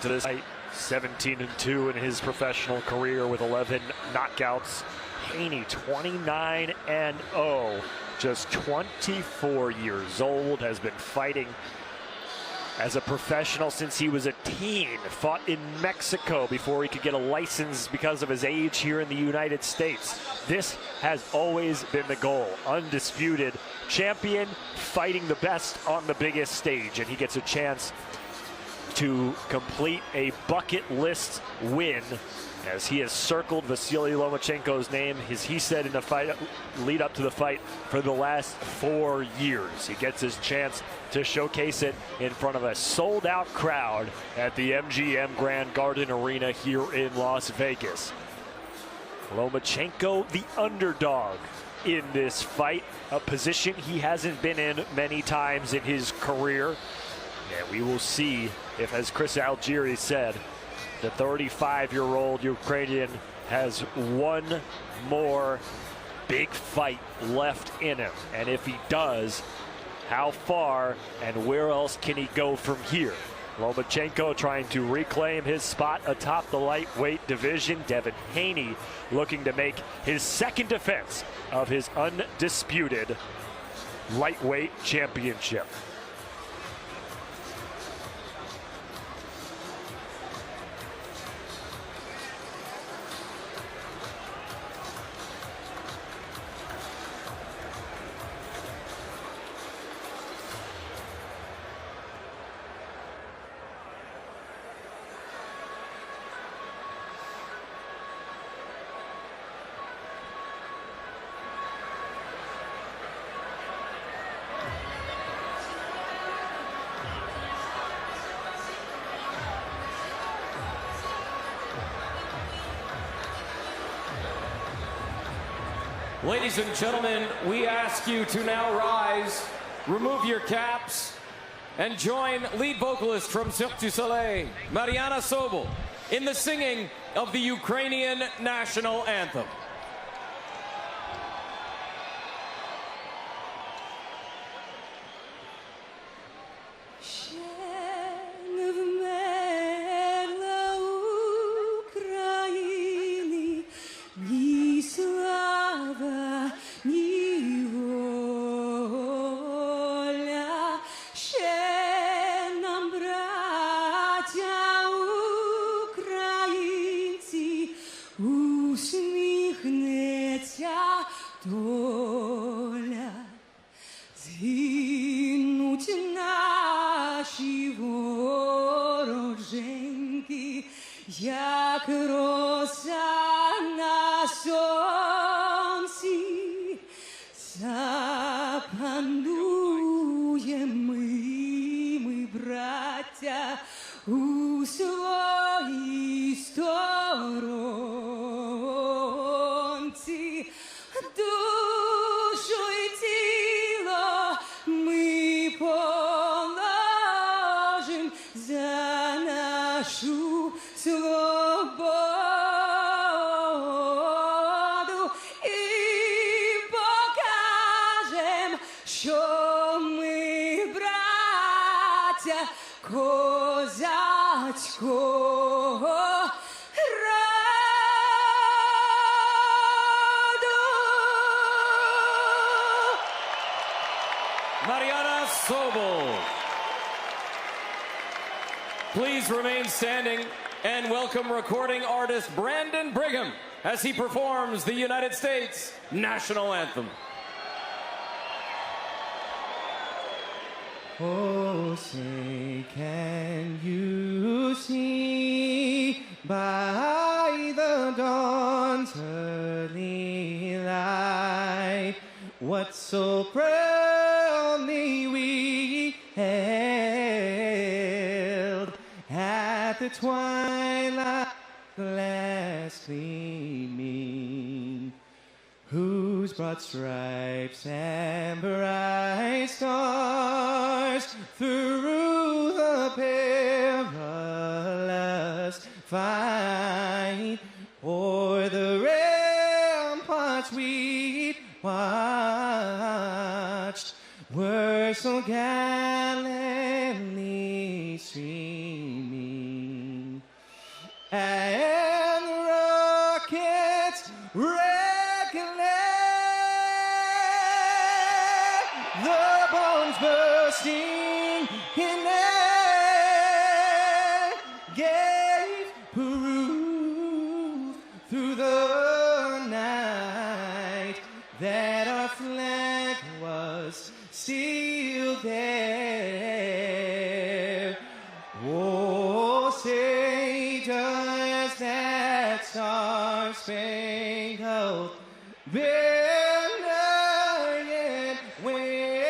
to this fight. 17-2 in his professional career with 11 knockouts. Haney 29-0, just 24 years old, has been fighting as a professional since he was a teen. Fought in Mexico before he could get a license because of his age here in the United States. This has always been the goal. Undisputed champion, fighting the best on the biggest stage, and he gets a chance to complete a bucket list win as he has circled Vasyl Lomachenko's name, as he said in the fight lead up to the fight, for the last 4 years. He gets his chance to showcase it in front of a sold-out crowd at the MGM Grand Garden Arena here in Las Vegas. Lomachenko, the underdog in this fight, a position he hasn't been in many times in his career. And we will see if, as Chris Algieri said, the 35-year-old Ukrainian has one more big fight left in him. And if he does, how far and where else can he go from here? Lomachenko trying to reclaim his spot atop the lightweight division. Devin Haney looking to make his second defense of his undisputed lightweight championship. Ladies and gentlemen, we ask you to now rise, remove your caps, and join lead vocalist from Cirque du Soleil, Mariana Sobol, in the singing of the Ukrainian national anthem. Доля, згинуть наші вороженьки, як роса на сонці, запануємо ми, браття, у своїй сторонці. Душу і тіло ми положим за нашу свободу і покажем, що ми браття козацького. Mariana Sobol. Please remain standing and welcome recording artist Brandon Brigham as he performs the United States national anthem. Oh, say, can you see by the dawn's early light what so proudly we held at the twilight glass gleaming, whose broad stripes and bright stars through the perilous fight o'er the ramparts we watched were so gallantly streaming. and the rockets regulate, the bombs bursting in air gave proof through the night that our flag was still there. Oh, say does that star-spangled banner yet wave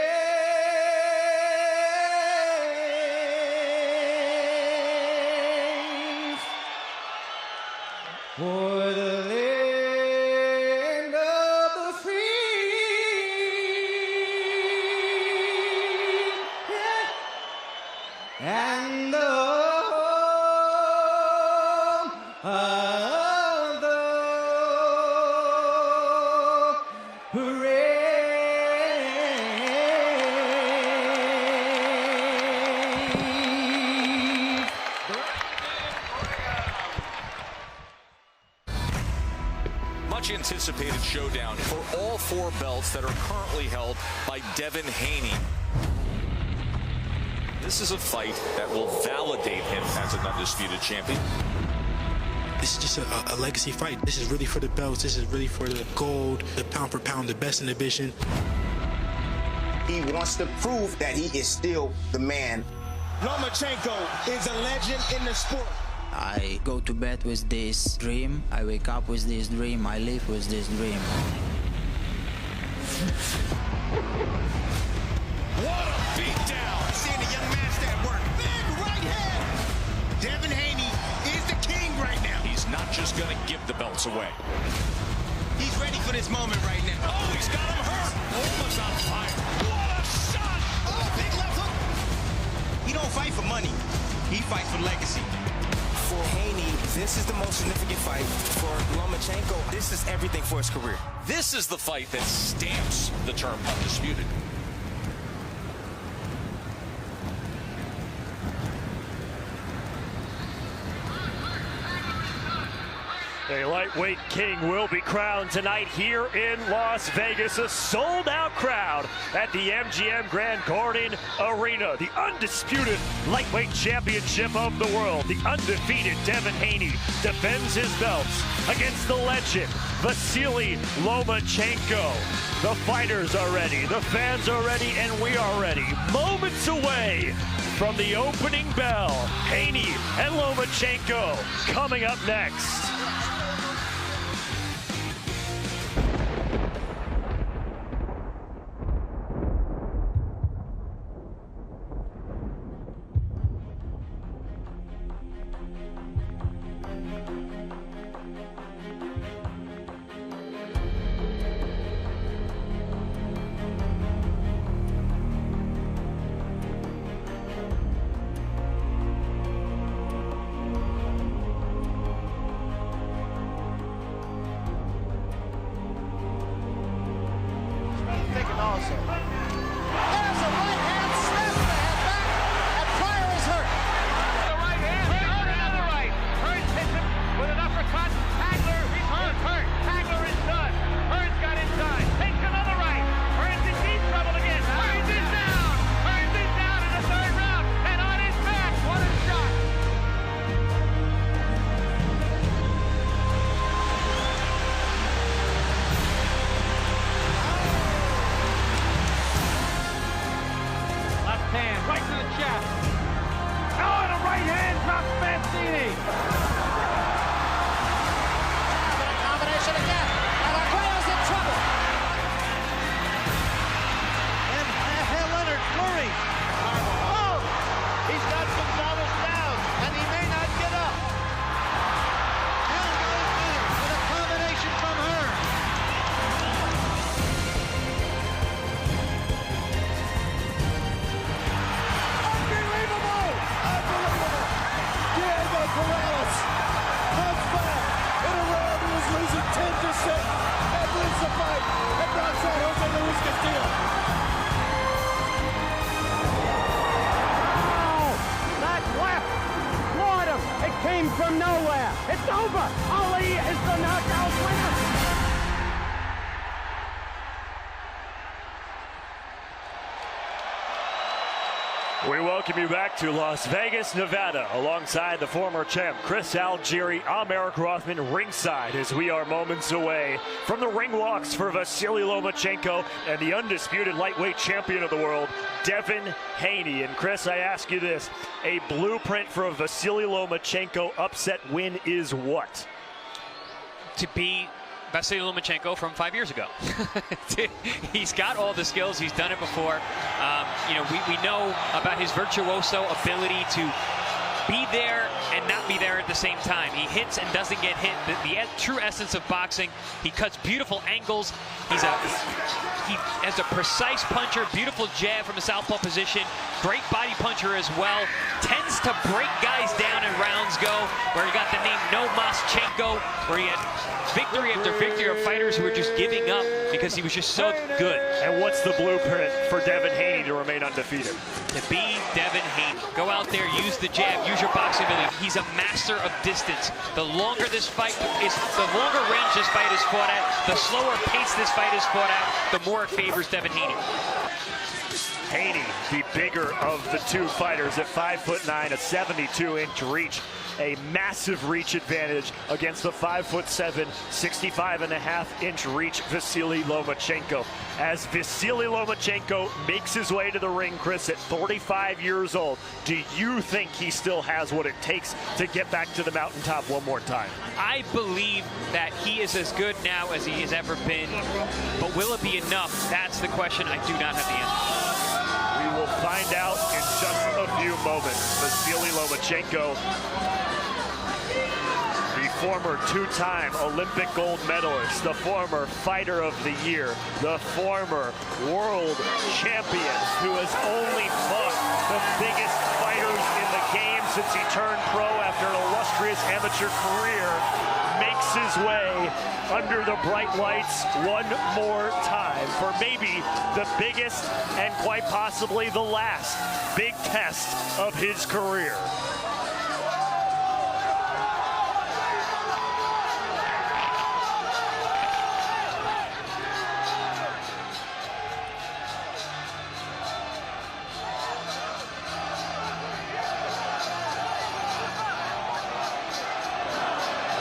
for the land of the free and the home of the brave. Much anticipated showdown for all 4 belts that are currently held by Devin Haney. This is a fight that will validate him as an undisputed champion. This is just a legacy fight. This is really for the belts. This is really for the gold, the pound for pound, the best in the division. He wants to prove that he is still the man. Lomachenko is a legend in the sport. I go to bed with this dream. I wake up with this dream. I live with this dream. What a beatdown! Seeing the young master at work. Big right hand. Devin Haney is the king right now. He's not just going to give the belts away. He's ready for this moment right now. Oh, he's got him hurt. Almost on fire. What a shot! Oh, big left hook. He don't fight for money. He fights for legacy. For Haney, this is the most significant fight. For Lomachenko, this is everything for his career. This is the fight that stamps the term undisputed. A lightweight king will be crowned tonight here in Las Vegas. A sold-out crowd at the MGM Grand Garden Arena. The undisputed lightweight championship of the world. The undefeated Devin Haney defends his belts against the legend, Vasyl Lomachenko. The fighters are ready, the fans are ready, and we are ready. Moments away from the opening bell. Haney and Lomachenko coming up next. came from nowhere. It's over. Ali is the knockout winner. We welcome you back to Las Vegas, Nevada, alongside the former champ Chris Algieri. I'm Eric Rothman, ringside, as we are moments away from the ring walks for Vasyl Lomachenko and the undisputed lightweight champion of the world, Devin Haney. And Chris, I ask you this, a blueprint for a Vasyl Lomachenko upset win is what? To be Vasyl Lomachenko from 5 years ago. He's got all the skills. He's done it before. We know about his virtuoso ability to be there and not be there at the same time. He hits and doesn't get hit. The true essence of boxing. He cuts beautiful angles. He has a precise puncher, beautiful jab from a southpaw position, great body puncher as well. Tends to break guys down in rounds go, where he got the name No Moschenko, where he had victory after victory of fighters who were just giving up because he was just so good. And what's the blueprint for Devin Haney to remain undefeated? To be Devin Haney. Go out there, use the jab, use your boxing ability. He's a master of distance. The longer this fight is, the longer range this fight is fought at, the slower pace this fight is fought at, the more it favors Devin Haney. Haney, the bigger of the two fighters at 5'9", a 72-inch reach. A massive reach advantage against the 5'7", 65.5-inch reach Vasyl Lomachenko. As Vasyl Lomachenko makes his way to the ring, Chris, at 45 years old, do you think he still has what it takes to get back to the mountaintop one more time? I believe that he is as good now as he has ever been, but will it be enough? That's the question I do not have the answer. We will find out in just a few moments. Vasyl Lomachenko, the former two-time Olympic gold medalist, the former fighter of the year, the former world champion who has only fought the biggest fighters in the game since he turned pro after an illustrious amateur career, makes his way under the bright lights one more time for maybe the biggest and quite possibly the last big test of his career.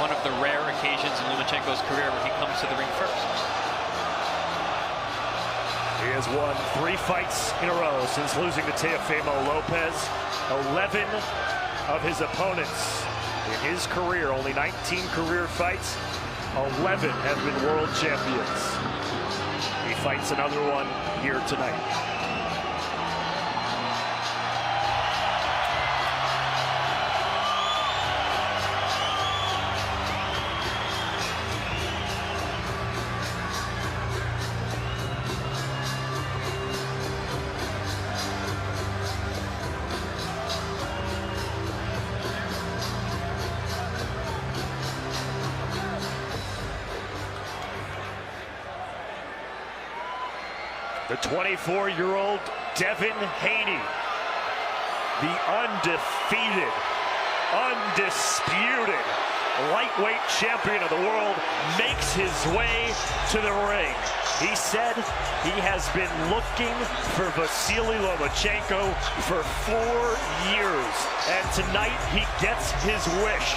One of the rare occasions in Lomachenko's career where he comes to the ring first. He has won 3 fights in a row since losing to Teofimo Lopez. 11 of his opponents in his career, only 19 career fights, 11 have been world champions. He fights another one here tonight. The 24-year-old Devin Haney, the undefeated, undisputed lightweight champion of the world, makes his way to the ring. He said he has been looking for Vasyl Lomachenko for 4 years, and tonight he gets his wish.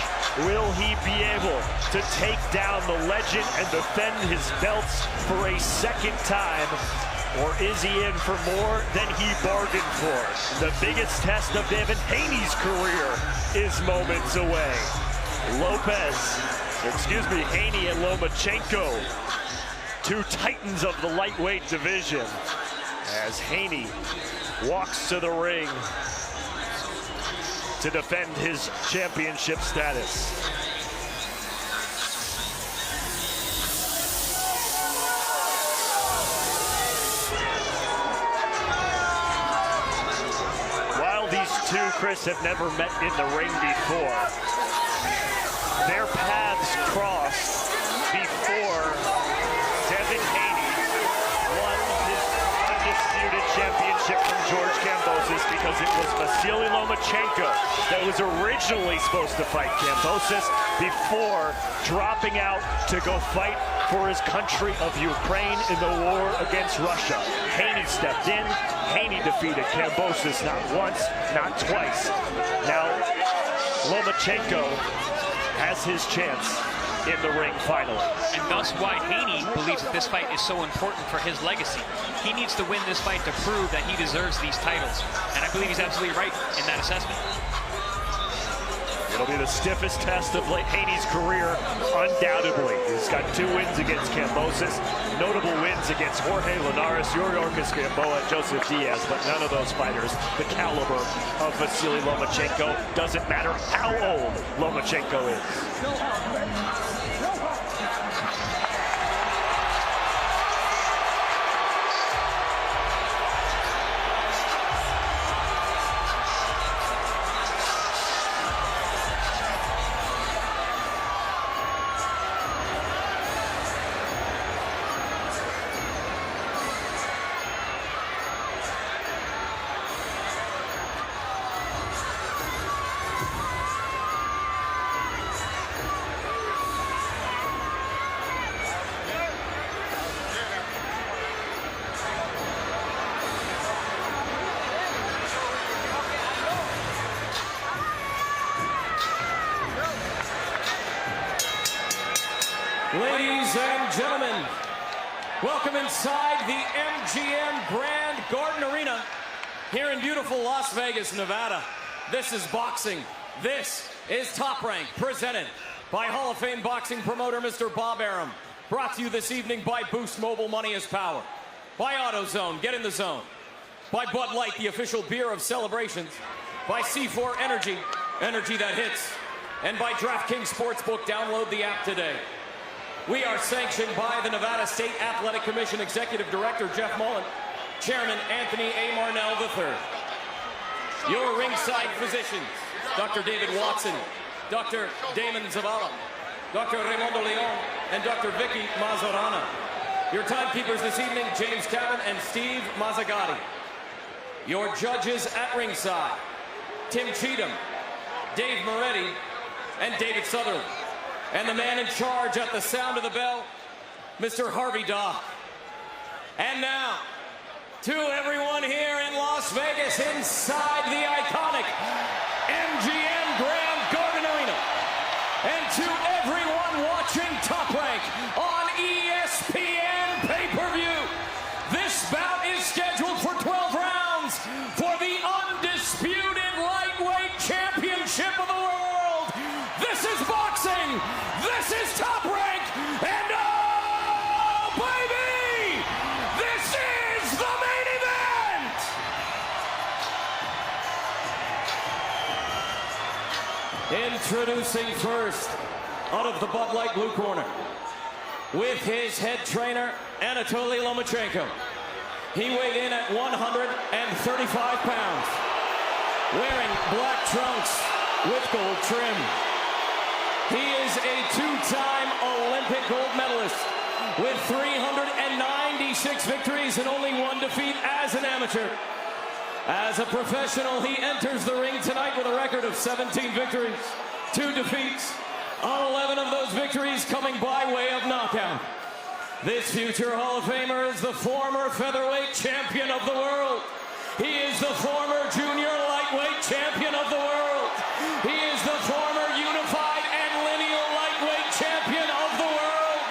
Will he be able to take down the legend and defend his belts for a second time? Or is he in for more than he bargained for? The biggest test of Devin Haney's career is moments away. Haney and Lomachenko, two titans of the lightweight division, as Haney walks to the ring to defend his championship status. Two, Chris, have never met in the ring before. Their paths crossed before Devin Haney won his undisputed championship from George Kambosos because it was Vasyl Lomachenko that was originally supposed to fight Kambosos before dropping out to go fight for his country of Ukraine in the war against Russia. Haney stepped in. Haney defeated Kambosos not once, not twice. Now Lomachenko has his chance in the ring finally. And thus why Haney believes that this fight is so important for his legacy. He needs to win this fight to prove that he deserves these titles. And I believe he's absolutely right in that assessment. It'll be the stiffest test of Haney's career, undoubtedly. He's got 2 wins against Kambosos, notable wins against Jorge Linares, Yuriorkis Gamboa, and Joseph Diaz, but none of those fighters the caliber of Vasyl Lomachenko. Doesn't matter how old Lomachenko is. Ladies and gentlemen, welcome inside the MGM Grand Garden Arena here in beautiful Las Vegas, Nevada. This is boxing. This is Top Rank, presented by Hall of Fame boxing promoter Mr. Bob Arum. Brought to you this evening by Boost Mobile, money is power. By AutoZone, get in the zone. By Bud Light, the official beer of celebrations. By C4 Energy, energy that hits. And by DraftKings Sportsbook, download the app today. We are sanctioned by the Nevada State Athletic Commission Executive Director Jeff Mullen, Chairman Anthony A. Marnell III. Your ringside physicians, Dr. David Watson, Dr. Damon Zavala, Dr. Raimundo Leon, and Dr. Vicky Mazzarana. Your timekeepers this evening, James Cameron and Steve Mazzagatti. Your judges at ringside, Tim Cheatham, Dave Moretti, and David Sutherland. And the man in charge at the sound of the bell, Mr. Harvey. And now, to everyone here in Las Vegas inside the iconic MGM Grand Garden Arena, and to everyone watching Top Rank on ESPN pay-per-view, this bout is scheduled for 12 rounds for the undisputed lightweight championship of the world. This is boxing. This is Top Rank. And oh, baby, this is the main event. Introducing first, out of the Bud Light blue corner, with his head trainer, Anatoly Lomachenko. He weighed in at 135 pounds, wearing black trunks with gold trim. He is a 2-time Olympic gold medalist with 396 victories and only 1 defeat as an amateur. As a professional, he enters the ring tonight with a record of 17 victories, 2 defeats, 11 of those victories coming by way of knockout. This future Hall of Famer is the former featherweight champion of the world. He is the former junior lightweight champion of the world. He is the former unified and lineal lightweight champion of the world,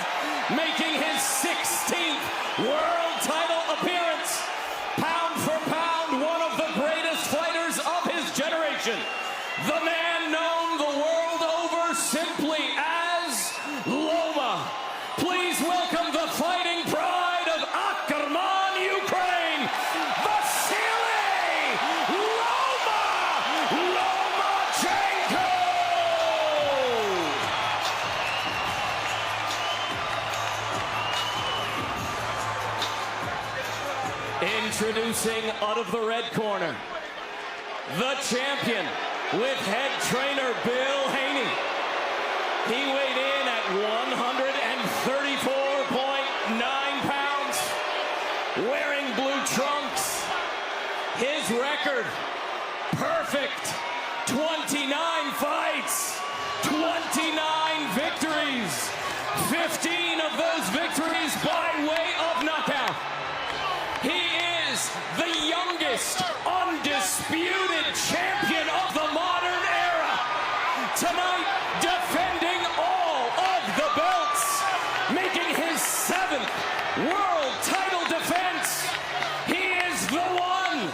making his 16th world title appearance. Pound for pound, one of the greatest fighters of his generation. The man known the world over simply as Loma. Please welcome the fighting pride of Ackerman, Ukraine, Vasyl Lomachenko! Introducing out of the red corner, the champion with head trainer Bill Haney. He weighed in at 134.9 pounds, wearing blue trunks. His perfect. 29 fights, 29 victories, 15 of those victories by way of knockout. He is the youngest undisputed champion of the modern era. Tonight, defending all of the belts, making his 7th world title defense. He is the one,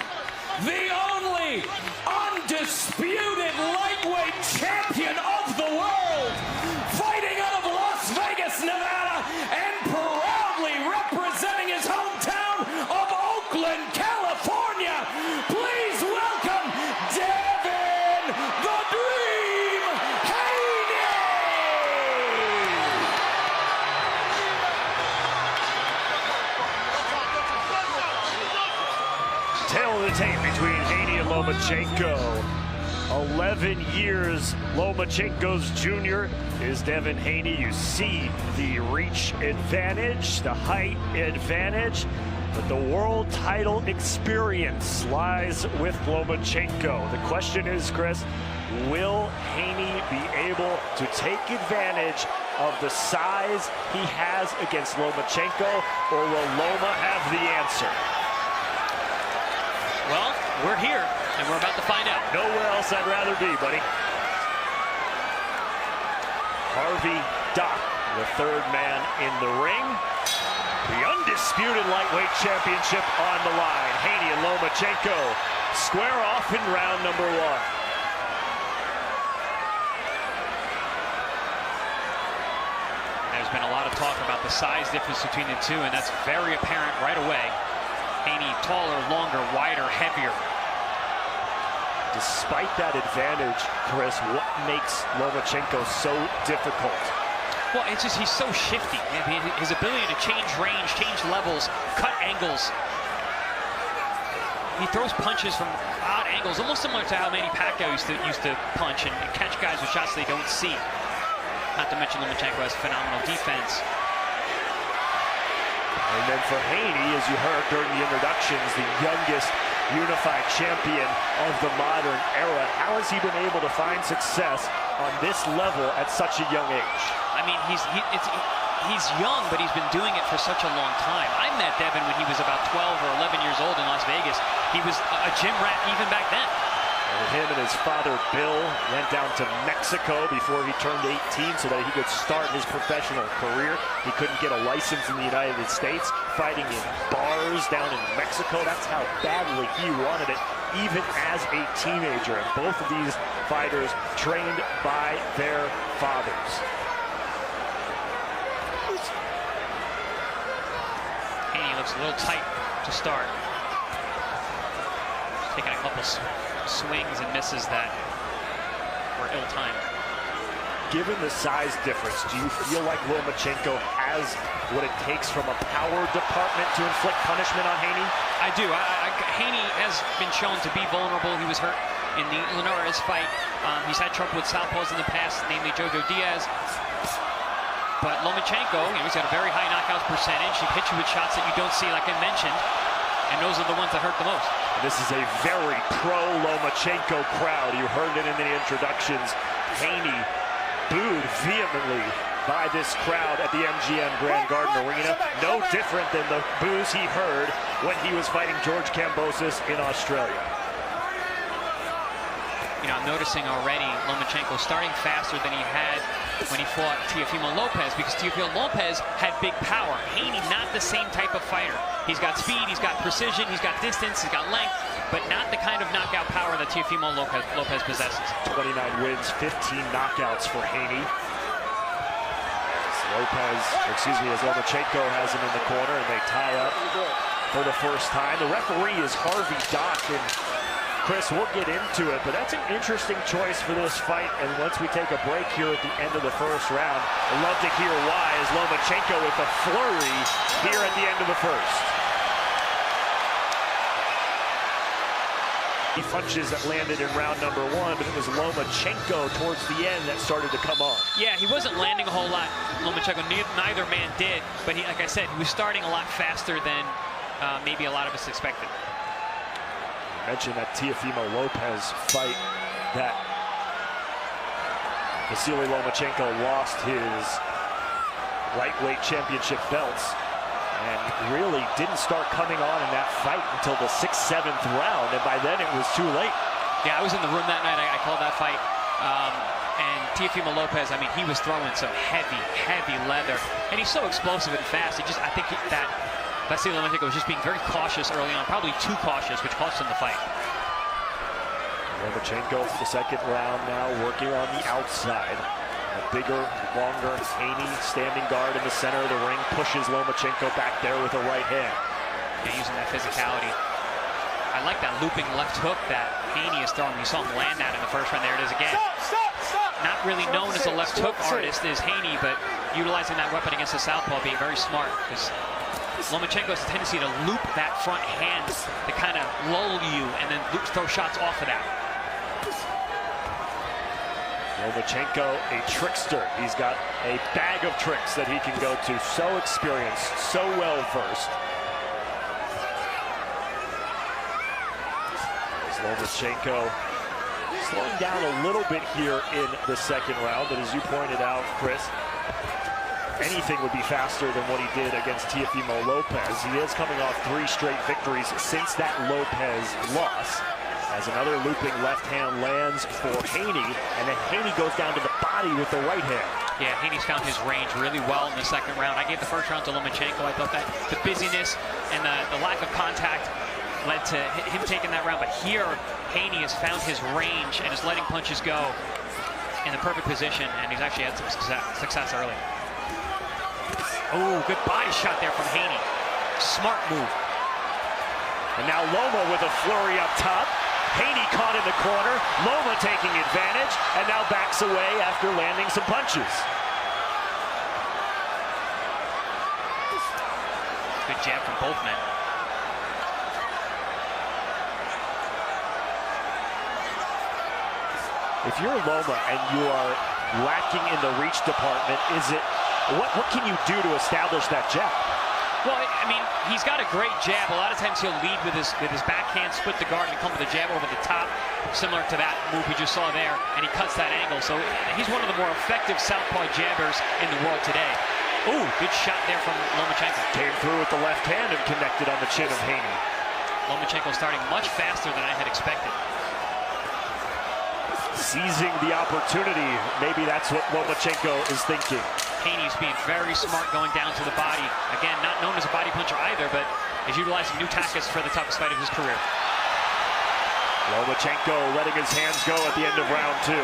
the only undisputed lightweight champion of the world, fighting out of Las Vegas, Nevada, and proudly representing his hometown of Oakland, California. Please welcome Devin the Dream Haney! Tail of the tape between Haney and Lomachenko. 11 years Lomachenko's junior is Devin Haney. You see the reach advantage, the height advantage, but the world title experience lies with Lomachenko. The question is, Chris, will Haney be able to take advantage of the size he has against Lomachenko, or will Loma have the answer? Well, we're here, and we're about to find out. Nowhere else I'd rather be, buddy. Harvey Doc, the 3rd man in the ring. The undisputed lightweight championship on the line. Haney and Lomachenko square off in round number 1. There's been a lot of talk about the size difference between the two, and that's very apparent right away. Haney taller, longer, wider, heavier. Despite that advantage, Chris, what makes Lomachenko so difficult? Well, it's just he's so shifty. I mean, his ability to change range, change levels, cut angles. He throws punches from odd angles, almost similar to how Manny Pacquiao used to punch and catch guys with shots they don't see. Not to mention Lomachenko has phenomenal defense. And then for Haney, as you heard during the introductions, the youngest unified champion of the modern era. How has he been able to find success on this level at such a young age? I mean, he's young, but he's been doing it for such a long time. I met Devin when he was about 12 or 11 years old in Las Vegas. He was a gym rat even back then. And him and his father, Bill, went down to Mexico before he turned 18 so that he could start his professional career. He couldn't get a license in the United States, fighting in bars down in Mexico. That's how badly he wanted it, even as a teenager. And both of these fighters trained by their fathers. Haney looks a little tight to start. Taking a couple swings and misses that were ill-timed. Given the size difference, do you feel like Lomachenko has what it takes from a power department to inflict punishment on Haney? I do. Haney has been shown to be vulnerable. He was hurt in the Linares fight. He's had trouble with southpaws in the past, namely Jojo Diaz. But Lomachenko, he's got a very high knockout percentage. He hits you with shots that you don't see, like I mentioned, and those are the ones that hurt the most. This is a very pro-Lomachenko crowd. You heard it in the introductions. Haney booed vehemently by this crowd at the MGM Grand Garden Arena. No different than the boos he heard when he was fighting George Kambosos in Australia. You know, I'm noticing already Lomachenko starting faster than he had when he fought Teofimo Lopez, because Teofimo Lopez had big power. Haney, not the same type of fighter. He's got speed, he's got precision, he's got distance, he's got length, but not the kind of knockout power that Teofimo Lopez possesses. 29 wins, 15 knockouts for Haney. As Lomachenko has him in the corner, and they tie up for the first time. The referee is Harvey Doc, and Chris, we'll get into it, but that's an interesting choice for this fight. And once we take a break here at the end of the first round, I'd love to hear why, as Lomachenko with a flurry here at the end of the first. Punches that landed in round number 1, but it was Lomachenko towards the end that started to come on. Yeah, he wasn't landing a whole lot. Lomachenko, neither man did, but he, like I said, he was starting a lot faster than maybe a lot of us expected. mentioned that Teofimo Lopez fight that Vasyl Lomachenko lost his lightweight championship belts and really didn't start coming on in that fight until the 6th, 7th round, and by then it was too late. Yeah, I was in the room that night. I called that fight. And Teofimo Lopez, I mean, he was throwing some heavy leather, and he's so explosive and fast. I think that Vasyl Lomachenko was just being very cautious early on, probably too cautious, which cost him the fight. Lomachenko for the 2nd round now, working on the outside. A bigger, longer Haney standing guard in the center of the ring, pushes Lomachenko back there with a right hand. Yeah, using that physicality. I like that looping left hook that Haney is throwing. You saw him land that in the 1st round. There it is again. Not really known as a left hook artist is Haney, but utilizing that weapon against the southpaw, being very smart, because Lomachenko has a tendency to loop that front hand to kind of lull you and then throw shots off of that. Lomachenko, a trickster. He's got a bag of tricks that he can go to. So experienced, so well versed. Lomachenko slowing down a little bit here in the 2nd round, but as you pointed out, Chris, anything would be faster than what he did against Teofimo Lopez. He is coming off 3 straight victories since that Lopez loss, as another looping left hand lands for Haney, and then Haney goes down to the body with the right hand. Yeah, Haney's found his range really well in the 2nd round. I gave the 1st round to Lomachenko. I thought that the busyness and the lack of contact led to him taking that round, but here Haney has found his range and is letting punches go in the perfect position, and he's actually had some success early. Oh, good body shot there from Haney. Smart move. And now Loma with a flurry up top. Haney caught in the corner. Loma taking advantage, and now backs away after landing some punches. Good jab from both men. If you're Loma and you are lacking in the reach department, what can you do to establish that jab? Well, I mean, he's got a great jab. A lot of times he'll lead with his backhand, split the guard, and come with a jab over the top, similar to that move we just saw there, and he cuts that angle. So he's one of the more effective southpaw jabbers in the world today. Ooh, good shot there from Lomachenko. Came through with the left hand and connected on the chin of Haney. Lomachenko starting much faster than I had expected. Seizing the opportunity, maybe that's what Lomachenko is thinking. Haney's being very smart going down to the body. Again, not known as a body puncher either, but is utilizing new tactics for the toughest fight of his career. Lomachenko letting his hands go at the end of round 2.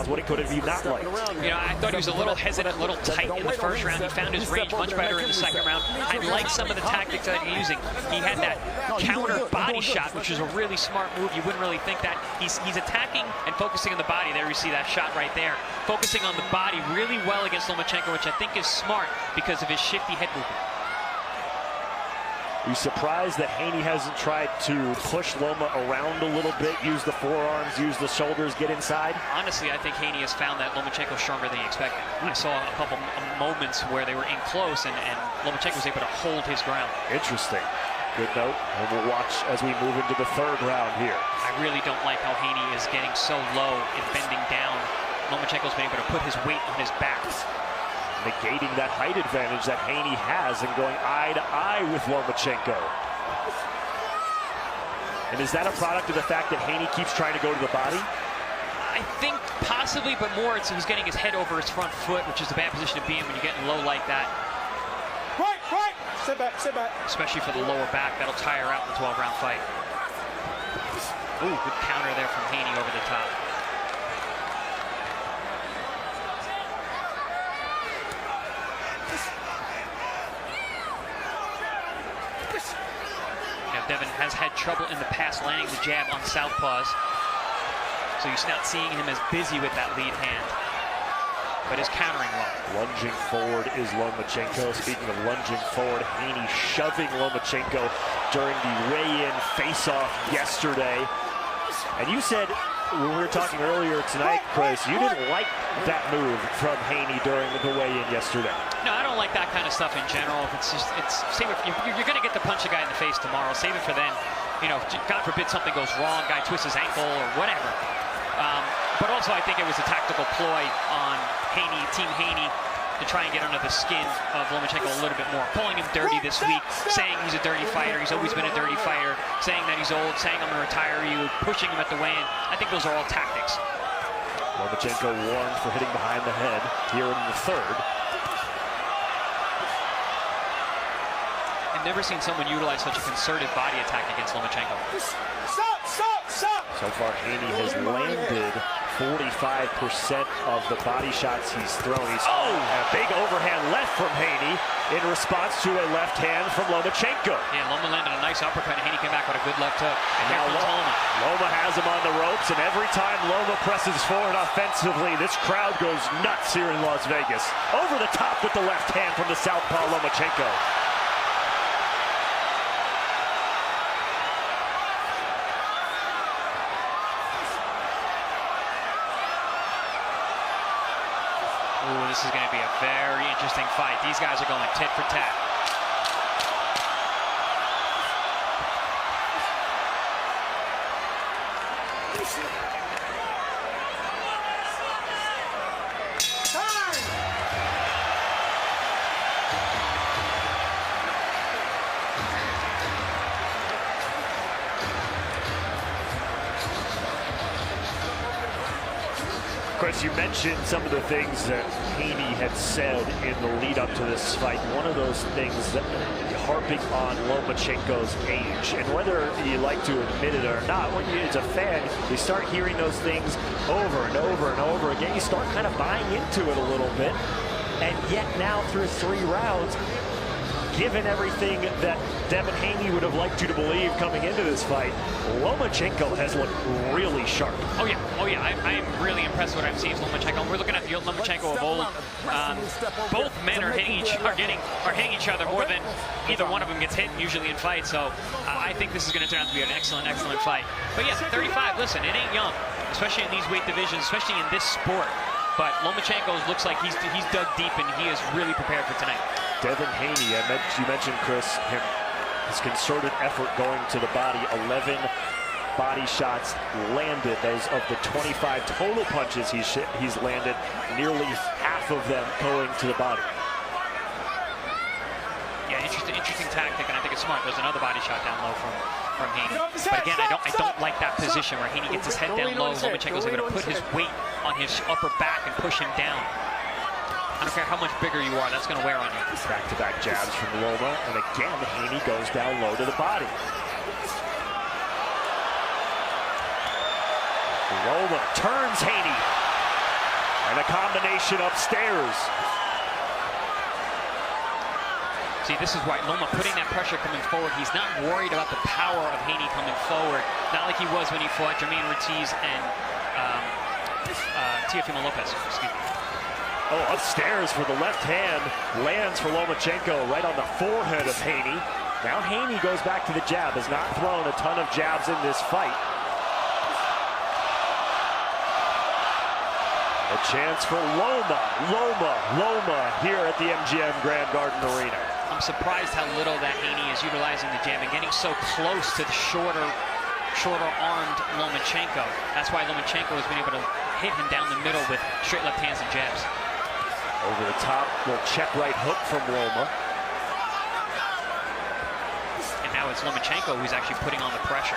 What could he not like? You know, I thought he was a little hesitant, a little tight in the 1st round. He found his range much better in the 2nd round. I like some of the tactics that he's using. He had that counter body shot, which was a really smart move. You wouldn't really think that. He's attacking and focusing on the body. There you see that shot right there. Focusing on the body really well against Lomachenko, which I think is smart because of his shifty head movement. Are you surprised that Haney hasn't tried to push Loma around a little bit, use the forearms, use the shoulders, get inside? Honestly, I think Haney has found that Lomachenko is stronger than he expected. I saw a couple moments where they were in close, and Lomachenko was able to hold his ground. Interesting. Good note, and we'll watch as we move into the 3rd round here. I really don't like how Haney is getting so low and bending down. Lomachenko's been able to put his weight on his back, negating that height advantage that Haney has and going eye to eye with Lomachenko. And is that a product of the fact that Haney keeps trying to go to the body? I think possibly, but more it's he's getting his head over his front foot, which is a bad position to be in when you're getting low like that. Right. Sit back. Especially for the lower back, that'll tire out the 12-round fight. Ooh, good counter there from Haney over the top. Devin has had trouble in the past landing the jab on southpaws, so you're not seeing him as busy with that lead hand, but is countering well. Lunging forward is Lomachenko. Speaking of lunging forward, Haney shoving Lomachenko during the weigh-in face-off yesterday. And you said when we were talking earlier tonight, Chris, you didn't like that move from Haney during the weigh-in yesterday. No, I don't like that kind of stuff in general. Save it. You're going to get to punch a guy in the face tomorrow. Save it for then. You know, God forbid something goes wrong, guy twists his ankle or whatever. But also, I think it was a tactical ploy on Haney, Team Haney, to try and get under the skin of Lomachenko a little bit more. Calling him dirty this week, saying he's a dirty fighter. He's always been a dirty fighter. Saying that he's old, saying I'm going to retire you, pushing him at the weigh-in. I think those are all tactics. Lomachenko warned for hitting behind the head here in the third. I've never seen someone utilize such a concerted body attack against Lomachenko. So far, Haney has landed 45% of the body shots he's thrown. He's a big overhand left from Haney in response to a left hand from Lomachenko. Yeah, Loma landed a nice uppercut, and Haney came back with a good left hook. And now Loma has him on the ropes, and every time Loma presses forward offensively, this crowd goes nuts here in Las Vegas. Over the top with the left hand from the southpaw Lomachenko. Ooh, this is going to be a very interesting fight. These guys are going tit for tat. Chris, you mentioned some of the things that Haney had said in the lead up to this fight. One of those things that harping on Lomachenko's age, and whether you like to admit it or not, when as a fan, you start hearing those things over and over and over again. You start kind of buying into it a little bit, and yet now through 3 rounds, given everything that Devin Haney would have liked you to believe coming into this fight, Lomachenko has looked really sharp. Oh yeah. I am really impressed with what I'm seeing from Lomachenko. We're looking at the Lomachenko of old. Both men are hitting each other more than either one of them gets hit usually in fights. So I think this is going to turn out to be an excellent fight. But yeah, 35. Listen, it ain't young, especially in these weight divisions, especially in this sport. But Lomachenko looks like he's dug deep, and he is really prepared for tonight. Devin Haney, you mentioned, Chris, his concerted effort going to the body. 11 body shots landed. Those of the 25 total punches he's landed, nearly half of them going to the body. Yeah, interesting tactic, and I think it's smart. There's another body shot down low from Haney. But again, I don't like that position where Haney gets his head down low. Lomachenko's able to put his weight on his upper back and push him down. I don't care how much bigger you are, that's going to wear on you. Back-to-back jabs from Loma, and again, Haney goes down low to the body. Loma turns Haney, and a combination upstairs. See, this is why Loma putting that pressure coming forward. He's not worried about the power of Haney coming forward. Not like he was when he fought Jermaine Ortiz and Teofimo Lopez. Excuse me. Oh, upstairs for the left hand. Lands for Lomachenko right on the forehead of Haney. Now Haney goes back to the jab. Has not thrown a ton of jabs in this fight. A chance for Loma here at the MGM Grand Garden Arena. I'm surprised how little that Haney is utilizing the jab and getting so close to the shorter-armed Lomachenko. That's why Lomachenko has been able to hit him down the middle with straight left hands and jabs. Over the top, little check right hook from Loma. And now it's Lomachenko who's actually putting on the pressure.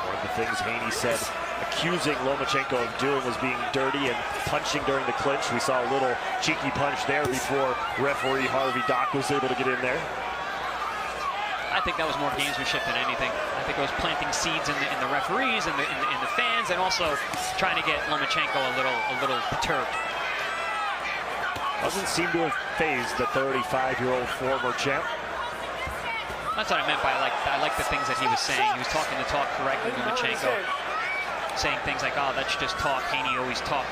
One of the things Haney said, accusing Lomachenko of doing, was being dirty and punching during the clinch. We saw a little cheeky punch there before referee Harvey was able to get in there. I think that was more gamesmanship than anything. I think it was planting seeds in the referees and in the fans, and also trying to get Lomachenko a little perturbed. Doesn't seem to have phased the 35-year-old former champ. That's what I meant by I like the things that he was saying. He was talking the talk correctly, Lomachenko, saying things like, "Oh, that's just talk. Haney always talk."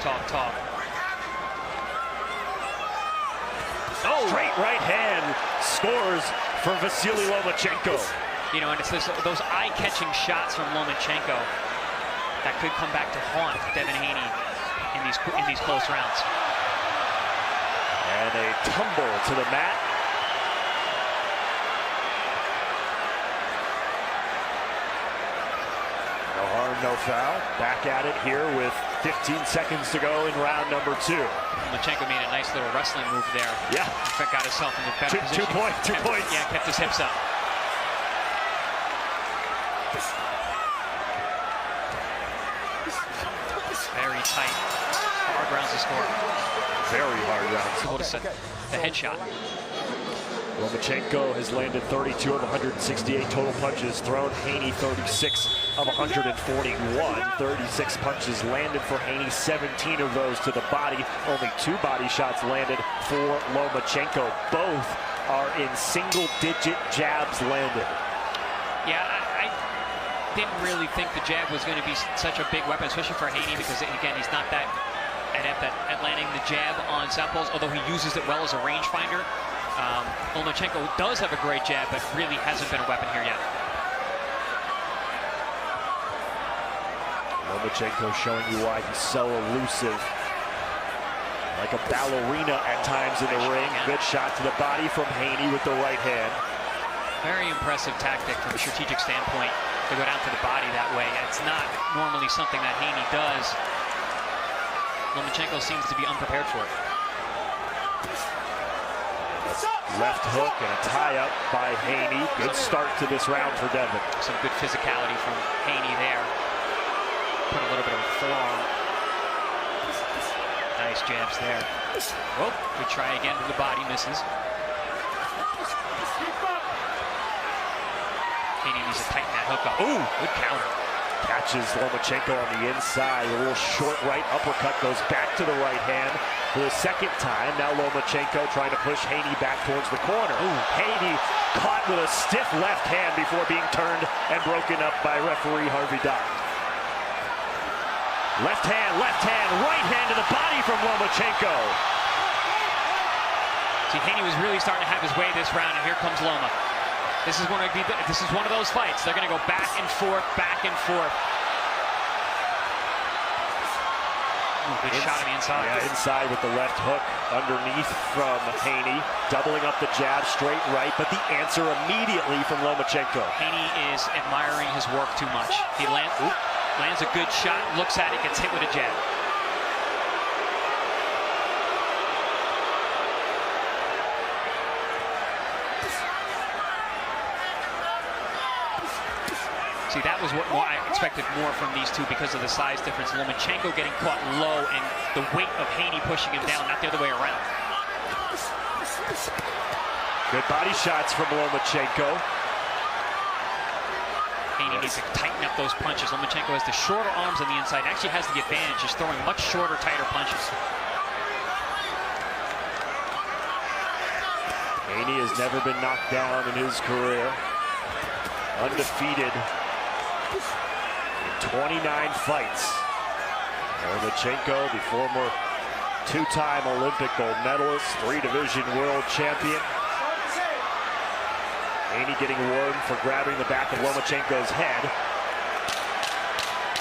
Oh, straight right hand scores for Vasyl Lomachenko. You know, and it's those eye-catching shots from Lomachenko that could come back to haunt Devin Haney in these close rounds. And a tumble to the mat. No harm, no foul. Back at it here with 15 seconds to go in round number 2. Lomachenko made a nice little wrestling move there. Yeah. In fact, got himself in a better position. 2 points. Yeah, kept his hips up. Very tight. Hard rounds to score. Very hard rounds. Notice the headshot. Lomachenko has landed 32 of 168 total punches thrown. Haney 36 of 141. 36 punches landed for Haney, 17 of those to the body. Only 2 body shots landed for Lomachenko. Both are in single-digit jabs landed. Yeah, I didn't really think the jab was going to be such a big weapon, especially for Haney, because, again, he's not that adept at landing the jab on southpaws, although he uses it well as a rangefinder. Lomachenko does have a great jab, but really hasn't been a weapon here yet. Lomachenko showing you why he's so elusive. Like a ballerina at times in the ring. Good shot to the body from Haney with the right hand. Very impressive tactic from a strategic standpoint to go down to the body that way. It's not normally something that Haney does. Lomachenko seems to be unprepared for it. Left hook and a tie-up by Haney. Good start to this round for Devin. Some good physicality from Haney there. Put a little bit of a forearm. Nice jabs there. Oh, we try again to the body, misses. Haney needs to tighten that hook up. Ooh, good counter. Catches Lomachenko on the inside. A little short right uppercut goes back to the right hand for the second time. Now Lomachenko trying to push Haney back towards the corner. Ooh, Haney caught with a stiff left hand before being turned and broken up by referee Harvey. Left hand, right hand to the body from Lomachenko. See, Haney was really starting to have his way this round, and here comes Loma. This is one of those fights. They're going to go back and forth, back and forth. Ooh, good shot on the inside. Yeah, inside with the left hook underneath from Haney. Doubling up the jab, straight right, but the answer immediately from Lomachenko. Haney is admiring his work too much. He lands a good shot, looks at it, gets hit with a jab. See, that was what I expected more from these two because of the size difference. Lomachenko getting caught low and the weight of Haney pushing him down, not the other way around. Good body shots from Lomachenko. Haney needs to tighten up those punches. Lomachenko has the shorter arms on the inside, actually has the advantage, just throwing much shorter, tighter punches. Haney has never been knocked down in his career. Undefeated in 29 fights. Lomachenko, the former 2-time Olympic gold medalist, 3-division world champion. Haney getting a warning for grabbing the back of Lomachenko's head.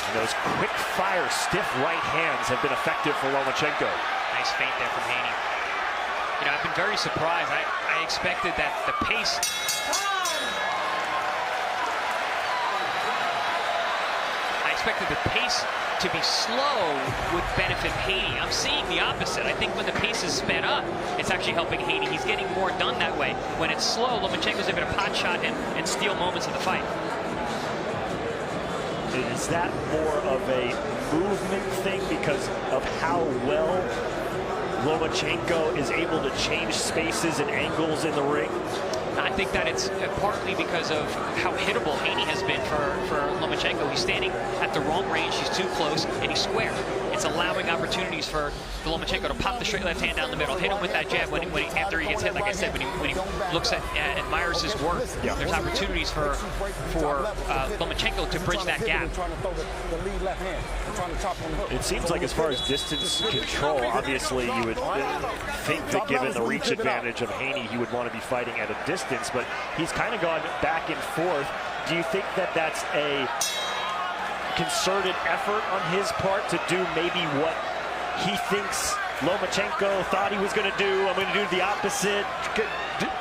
And those quick-fire, stiff right hands have been effective for Lomachenko. Nice feint there from Haney. You know, I've been very surprised. I expected that the pace... expected the pace to be slow would benefit Haney. I'm seeing the opposite. I think when the pace is sped up, it's actually helping Haney. He's getting more done that way. When it's slow, Lomachenko's able to pot shot him and steal moments of the fight. Is that more of a movement thing because of how well Lomachenko is able to change spaces and angles in the ring? I think that it's partly because of how hittable Haney has been for Lomachenko. He's standing at the wrong range, he's too close, and he's square. it's allowing opportunities for Lomachenko to pop the straight left hand down the middle, hit him with that jab after he gets hit. Like I said, when he looks at admires his work, there's opportunities for Lomachenko to bridge that gap. It seems like as far as distance control, obviously you would think that given the reach advantage of Haney, he would want to be fighting at a distance, but he's kind of gone back and forth. Do you think that that's a concerted effort on his part to do maybe what he thinks Lomachenko thought he was going to do? I'm going to do the opposite,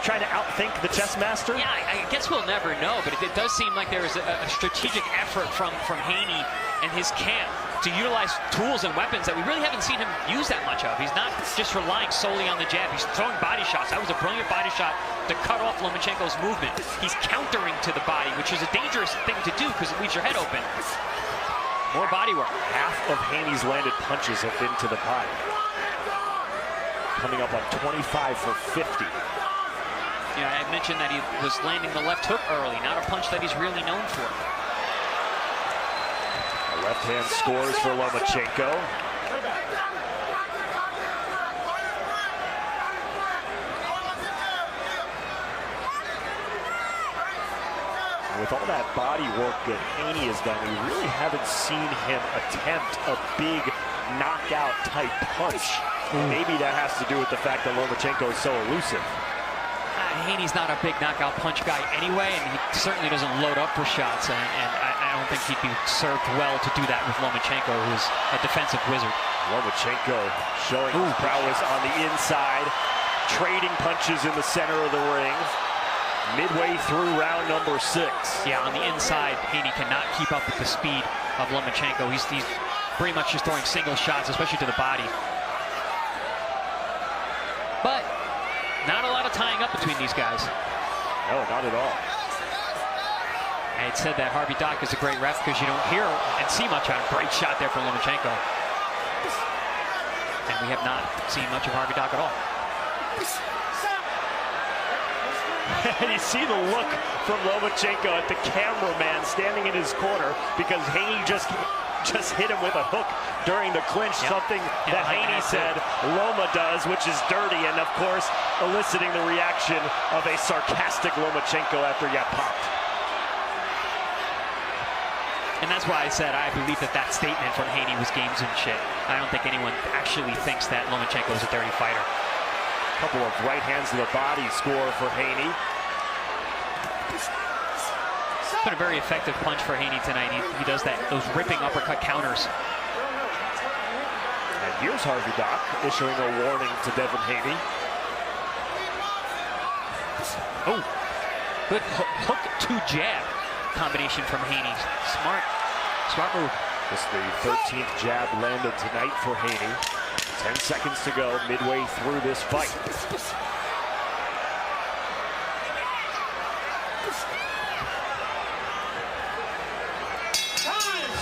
trying to outthink the chess master? Yeah, I guess we'll never know, but it does seem like there is a strategic effort from Haney and his camp to utilize tools and weapons that we really haven't seen him use that much of. He's not just relying solely on the jab. He's throwing body shots. That was a brilliant body shot to cut off Lomachenko's movement. He's countering to the body, which is a dangerous thing to do because it leaves your head open. More body work. Half of Haney's landed punches have been to the body. Coming up on 25 for 50. Yeah, I mentioned that he was landing the left hook early, not a punch that he's really known for. The left hand scores for Lomachenko. With all that body work that Haney has done, we really haven't seen him attempt a big knockout type punch. Maybe that has to do with the fact that Lomachenko is so elusive. Haney's not a big knockout punch guy anyway, and he certainly doesn't load up for shots, and I don't think he'd be served well to do that with Lomachenko, who's a defensive wizard. Lomachenko showing his prowess on the inside, trading punches in the center of the ring. Midway through round number 6. Yeah, on the inside, Haney cannot keep up with the speed of Lomachenko. He's pretty much just throwing single shots, especially to the body. But not a lot of tying up between these guys. No, not at all. I had said that Harvey Dock is a great ref because you don't hear and see much on him. Great shot there from Lomachenko. And we have not seen much of Harvey Dock at all. And you see the look from Lomachenko at the cameraman standing in his corner because Haney just hit him with a hook during the clinch, something that Haney said Loma does, which is dirty, and of course eliciting the reaction of a sarcastic Lomachenko after he got popped. And that's why I said I believe that statement from Haney was gamesmanship. I don't think anyone actually thinks that Lomachenko is a dirty fighter. Couple of right hands to the body score for Haney. It's been a very effective punch for Haney tonight. He does those ripping uppercut counters. And here's Harvey Dock issuing a warning to Devin Haney. Oh, good hook to jab combination from Haney. Smart move. This is the 13th jab landed tonight for Haney. 10 seconds to go, midway through this fight. This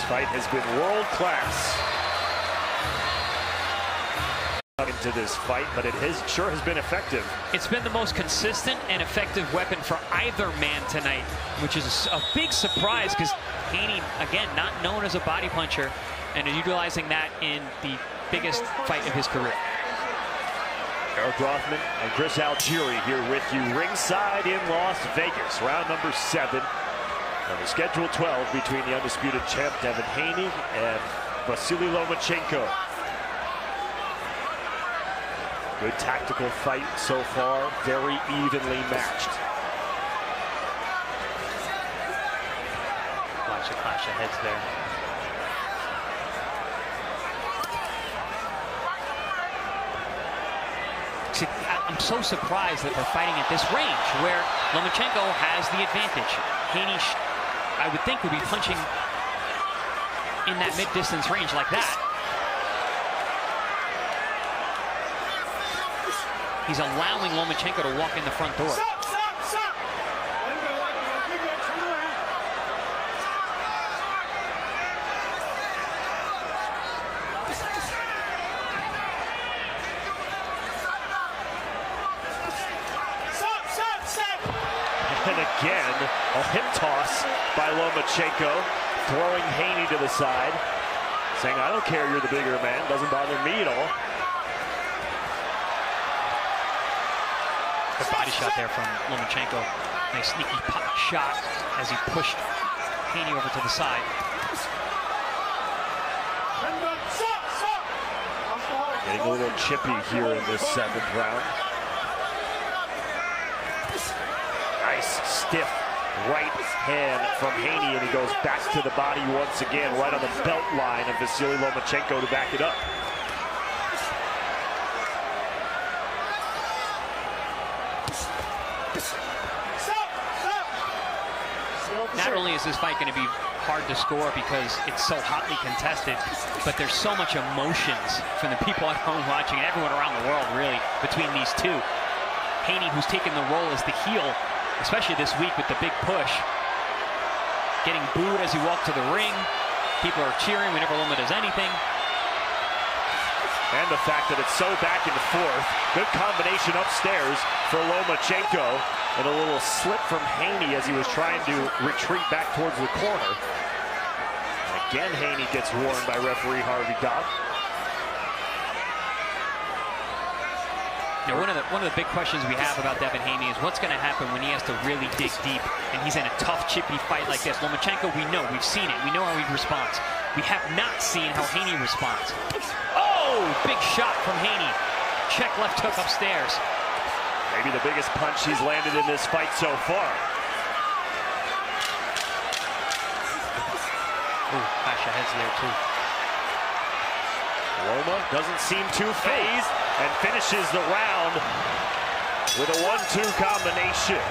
fight has been world class into this fight, but it sure has been effective. It's been the most consistent and effective weapon for either man tonight, which is a big surprise because Haney, again, not known as a body puncher, and utilizing that in the biggest fight of his career. Eric Rothman and Chris Algieri here with you ringside in Las Vegas. Round number 7 on the schedule 12 between the undisputed champ Devin Haney and Vasyl Lomachenko. Good tactical fight so far, very evenly matched. Watch the clash of heads there. I'm so surprised that we're fighting at this range where Lomachenko has the advantage. Haney, I would think, would be punching in that mid-distance range like that. He's allowing Lomachenko to walk in the front door. And again, a hip toss by Lomachenko, throwing Haney to the side. saying, I don't care, you're the bigger man. Doesn't bother me at all. Good body shot there from Lomachenko. Nice sneaky pop shot as he pushed Haney over to the side. Getting a little chippy here in this 7th round. Nice stiff right hand from Haney, and he goes back to the body once again, right on the belt line of Vasyl Lomachenko to back it up. Not only is this fight going to be hard to score because it's so hotly contested, but there's so much emotions from the people at home watching, and everyone around the world, really, between these two. Haney, who's taken the role as the heel, especially this week with the big push, getting booed as he walked to the ring. People are cheering whenever Loma does anything. And the fact that it's so back and forth. Good combination upstairs for Lomachenko. And a little slip from Haney as he was trying to retreat back towards the corner. And again, Haney gets warned by referee Harvey. Now, one of the big questions we have about Devin Haney is what's going to happen when he has to really dig deep and he's in a tough, chippy fight like this. Lomachenko, we know, we've seen it. We know how he responds. We have not seen how Haney responds. Oh, big shot from Haney. Check left hook upstairs. Maybe the biggest punch he's landed in this fight so far. Ooh, clash of heads there too. Loma doesn't seem too phased and finishes the round with a 1-2 combination.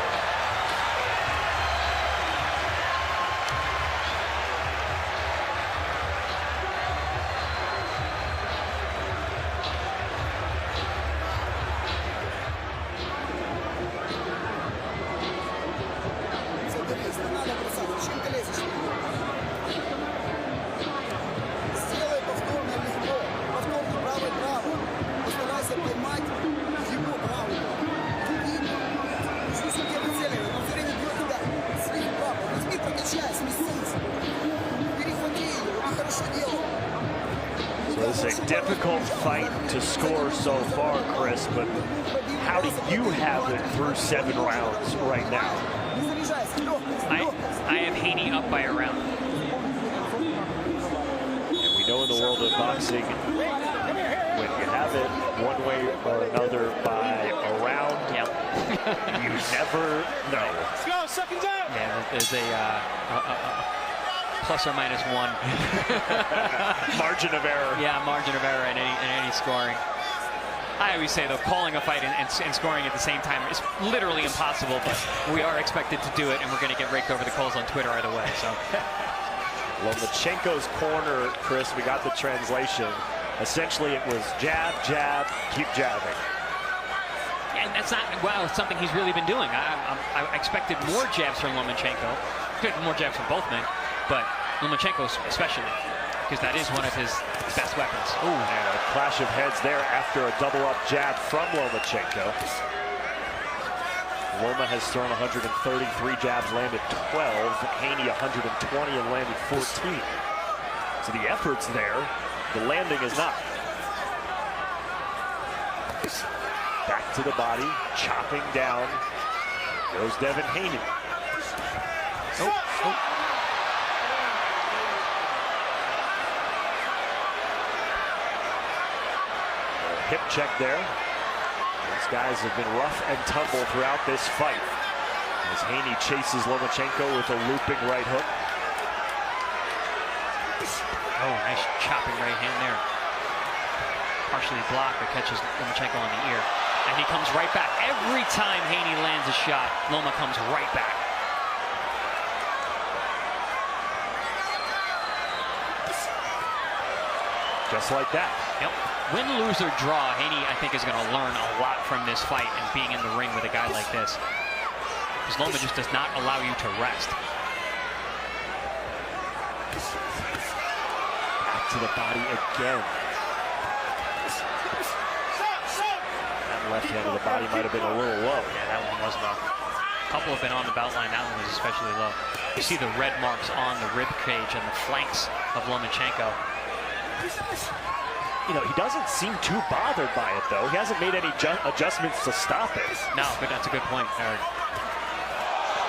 It's a difficult fight to score so far, Chris, but how do you have it through 7 rounds right now? I have Haney up by a round. And we know in the world of boxing, when you have it one way or another by a round, you never know. Let's go, second down. Yeah, there's a plus or minus 1 margin of error. Yeah, margin of error in any scoring. I always say, though, calling a fight and scoring at the same time is literally impossible, but we are expected to do it, and we're going to get raked over the coals on Twitter either way. So, Lomachenko's corner, Chris, we got the translation. Essentially, it was jab, jab, keep jabbing. And that's not, well, it's something he's really been doing. I expected more jabs from Lomachenko. Expected more jabs from both men, but Lomachenko especially, because that is one of his best weapons. Ooh, and a clash of heads there after a double-up jab from Lomachenko. Loma has thrown 133 jabs, landed 12. Haney 120 and landed 14. So the effort's there. The landing is not. Back to the body, chopping down. Goes Devin Haney. Hip check there. These guys have been rough and tumble throughout this fight. As Haney chases Lomachenko with a looping right hook. Oh, nice chopping right hand there. Partially blocked, but catches Lomachenko on the ear. And he comes right back. Every time Haney lands a shot, Loma comes right back. Just like that. Yep. Win, lose, or draw, Haney, I think, is going to learn a lot from this fight and being in the ring with a guy like this. Because Loma just does not allow you to rest. Back to the body again. That left hand of the body might have been a little low. Yeah, that one was low. A couple have been on the belt line. That one was especially low. You see the red marks on the rib cage and the flanks of Lomachenko. You know, he doesn't seem too bothered by it, though. He hasn't made any adjustments to stop it. No, but that's a good point, Eric.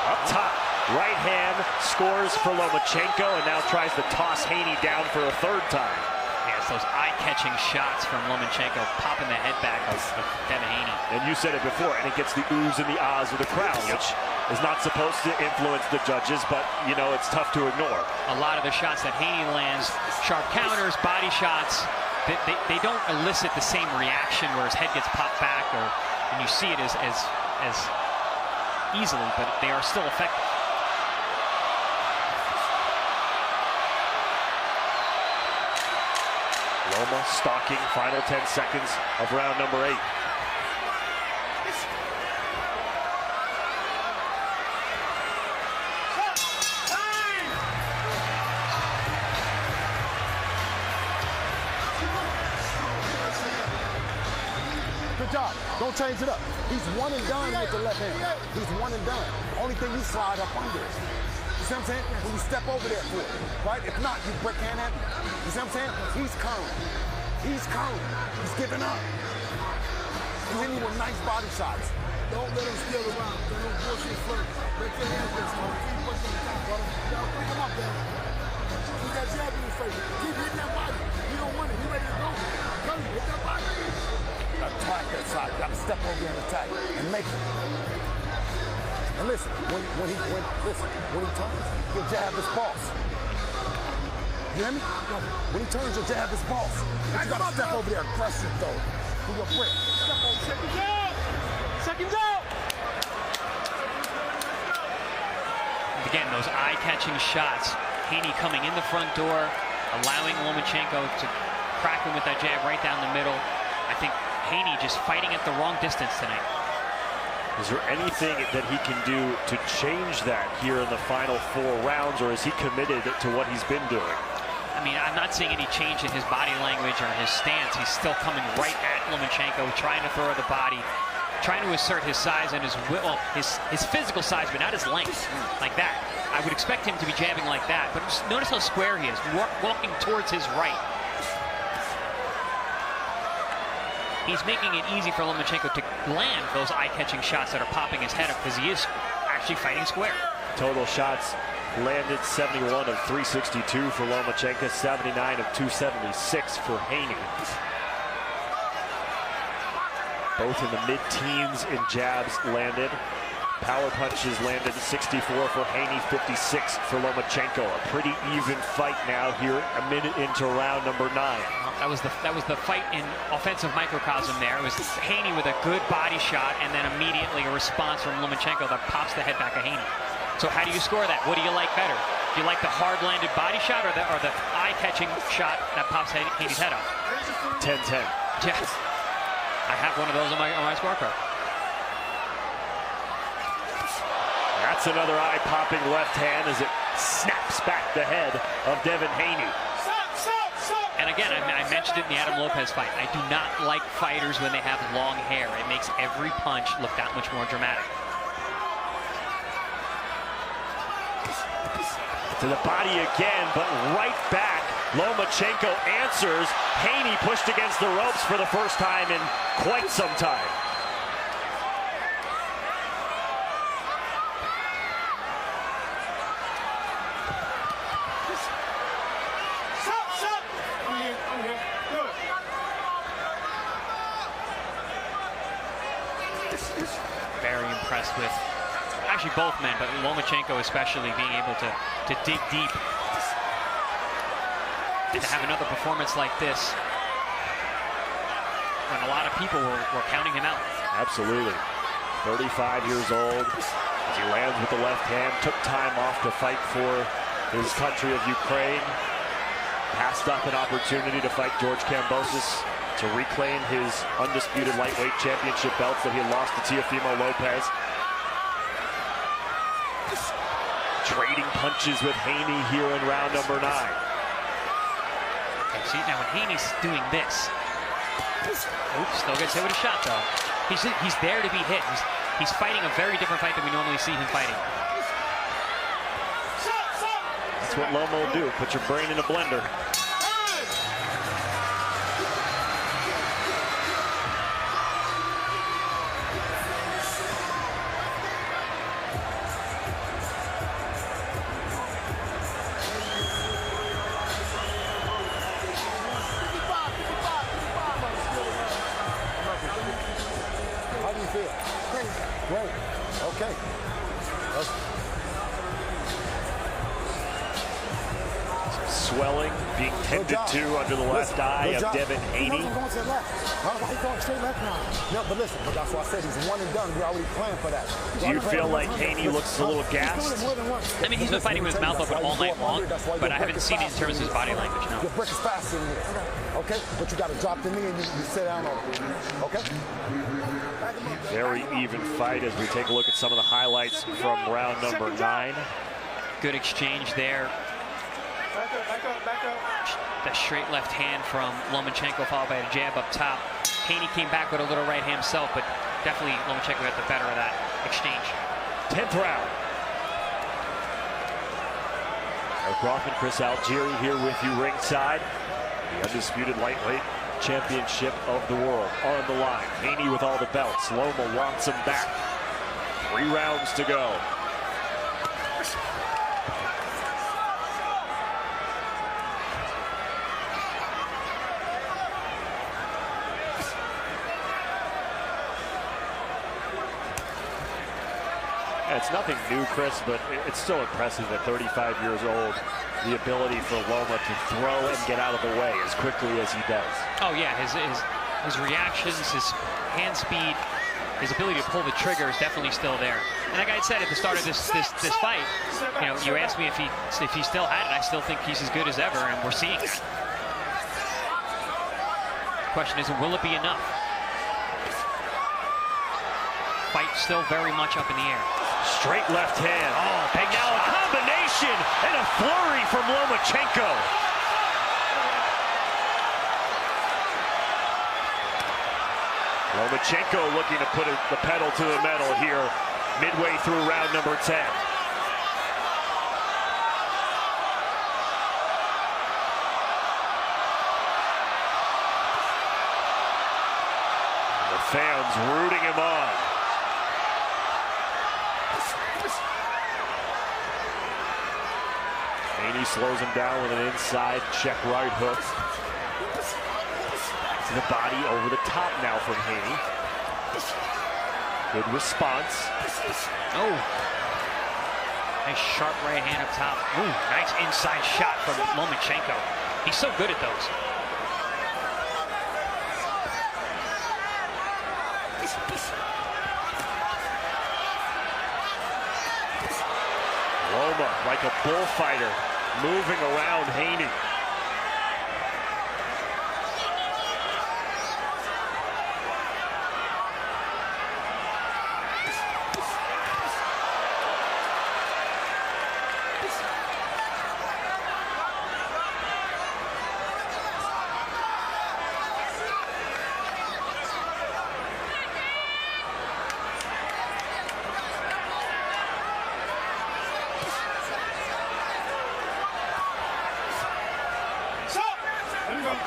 Up top, right hand scores for Lomachenko, and now tries to toss Haney down for a third time. Yeah, it's those eye-catching shots from Lomachenko, popping the head back of Devin Haney. And you said it before, and it gets the oohs and the ahs of the crowd, which is not supposed to influence the judges, but, you know, it's tough to ignore. A lot of the shots that Haney lands, sharp counters, body shots, they don't elicit the same reaction where his head gets popped back, and you see it as easily, but they are still effective. Loma stalking, final 10 seconds of round number 8. Good job. Don't change it up. He's one and done with the left hand. He's one and done. Only thing you slide up under it. You see what I'm saying? When you step over there for it, right? If not, you break hand at me. You see what I'm saying? He's curling. He's curling. He's giving up. He's hitting you with nice body shots. Don't let him steal around. Don't no bullshit first. Break your hands this time. Keep pushing on top, brother. Y'all pick him up, man. Keep that jab in his face. Keep hitting that body. He don't want it. He ready to go. Come on, hit that body. Attack that shot. You gotta step over there and attack and make it. And listen, when he turns, your jab is false. You hear me? When he turns, your jab is false. But you gotta step over there and press it though. Do your grip. Step over. Seconds out. Seconds out. Again, those eye-catching shots. Haney coming in the front door, allowing Lomachenko to crack him with that jab right down the middle. I think Haney just fighting at the wrong distance tonight. Is there anything that he can do to change that here in the final 4 rounds, or is he committed to what he's been doing? I mean, I'm not seeing any change in his body language or his stance. He's still coming right at Lomachenko, trying to throw the body, trying to assert his size and his physical size, but not his length, like that. I would expect him to be jabbing like that, but just notice how square he is, walking towards his right. He's making it easy for Lomachenko to land those eye-catching shots that are popping his head up, because he is actually fighting square. Total shots landed 71 of 362 for Lomachenko, 79 of 276 for Haney. Both in the mid-teens in jabs landed. Power punches landed 64 for Haney, 56 for Lomachenko. A pretty even fight now here, a minute into round number 9. That was the fight in offensive microcosm there. It was Haney with a good body shot, and then immediately a response from Lomachenko that pops the head back of Haney. So how do you score that? What do you like better? Do you like the hard-landed body shot or the eye-catching shot that pops Haney's head up? 10-10. Yes. I have one of those on my scorecard. That's another eye-popping left hand as it snaps back the head of Devin Haney. And again, I mentioned it in the Adam Lopez fight. I do not like fighters when they have long hair. It makes every punch look that much more dramatic. To the body again, but right back. Lomachenko answers. Haney pushed against the ropes for the first time in quite some time. Very impressed with actually both men, but Lomachenko especially being able to dig deep and to have another performance like this when a lot of people were counting him out. Absolutely. 35 years old as he lands with the left hand, took time off to fight for his country of Ukraine, passed up an opportunity to fight George Kambosos to reclaim his undisputed lightweight championship belts that he had lost to Teofimo Lopez. Trading punches with Haney here in round number 9. Okay, see, now when Haney's doing this, oops, still gets hit with a shot though. He's there to be hit. He's fighting a very different fight than we normally see him fighting. That's what Lomo will do, put your brain in a blender. swelling being tended to under the left eye of Devin Haney. He wasn't going to the left. He's going straight left now. No, but listen, but that's why I said he's one and done. We're already planning for that. Do you feel like Haney looks a little gassed? I mean, he's been fighting with his mouth open all night long, but I haven't seen it in terms of his body language, no. Your break is fast in here, okay? But you got to drop the knee and you sit down on it, okay? Very even fight as we take a look at some of the highlights from round number 9. Good exchange there. Back up. The straight left hand from Lomachenko followed by a jab up top. Haney came back with a little right hand himself, but definitely Lomachenko got the better of that exchange. 10th round. Eric Rothman, Chris Algieri here with you ringside. The undisputed lightweight championship of the world on the line. Haney with all the belts. Loma wants him back. 3 rounds to go. It's nothing new, Chris, but it's still impressive at 35 years old, the ability for Loma to throw and get out of the way as quickly as he does. Oh yeah, his reactions, his hand speed, his ability to pull the trigger is definitely still there. And like I said at the start of this fight, you know, you asked me if he still had it. I still think he's as good as ever, and we're seeing it. The question is, will it be enough? Fight still very much up in the air. Straight left hand. Oh, and now a combination and a flurry from Lomachenko. Lomachenko looking to put the pedal to the metal here midway through round number 10. And the fans rooting him on. Haney slows him down with an inside check right hook. Back to the body, over the top now from Haney. Good response. Oh. Nice sharp right hand up top. Ooh, nice inside shot from Lomachenko. He's so good at those. Loma, like a bullfighter, moving around Haney.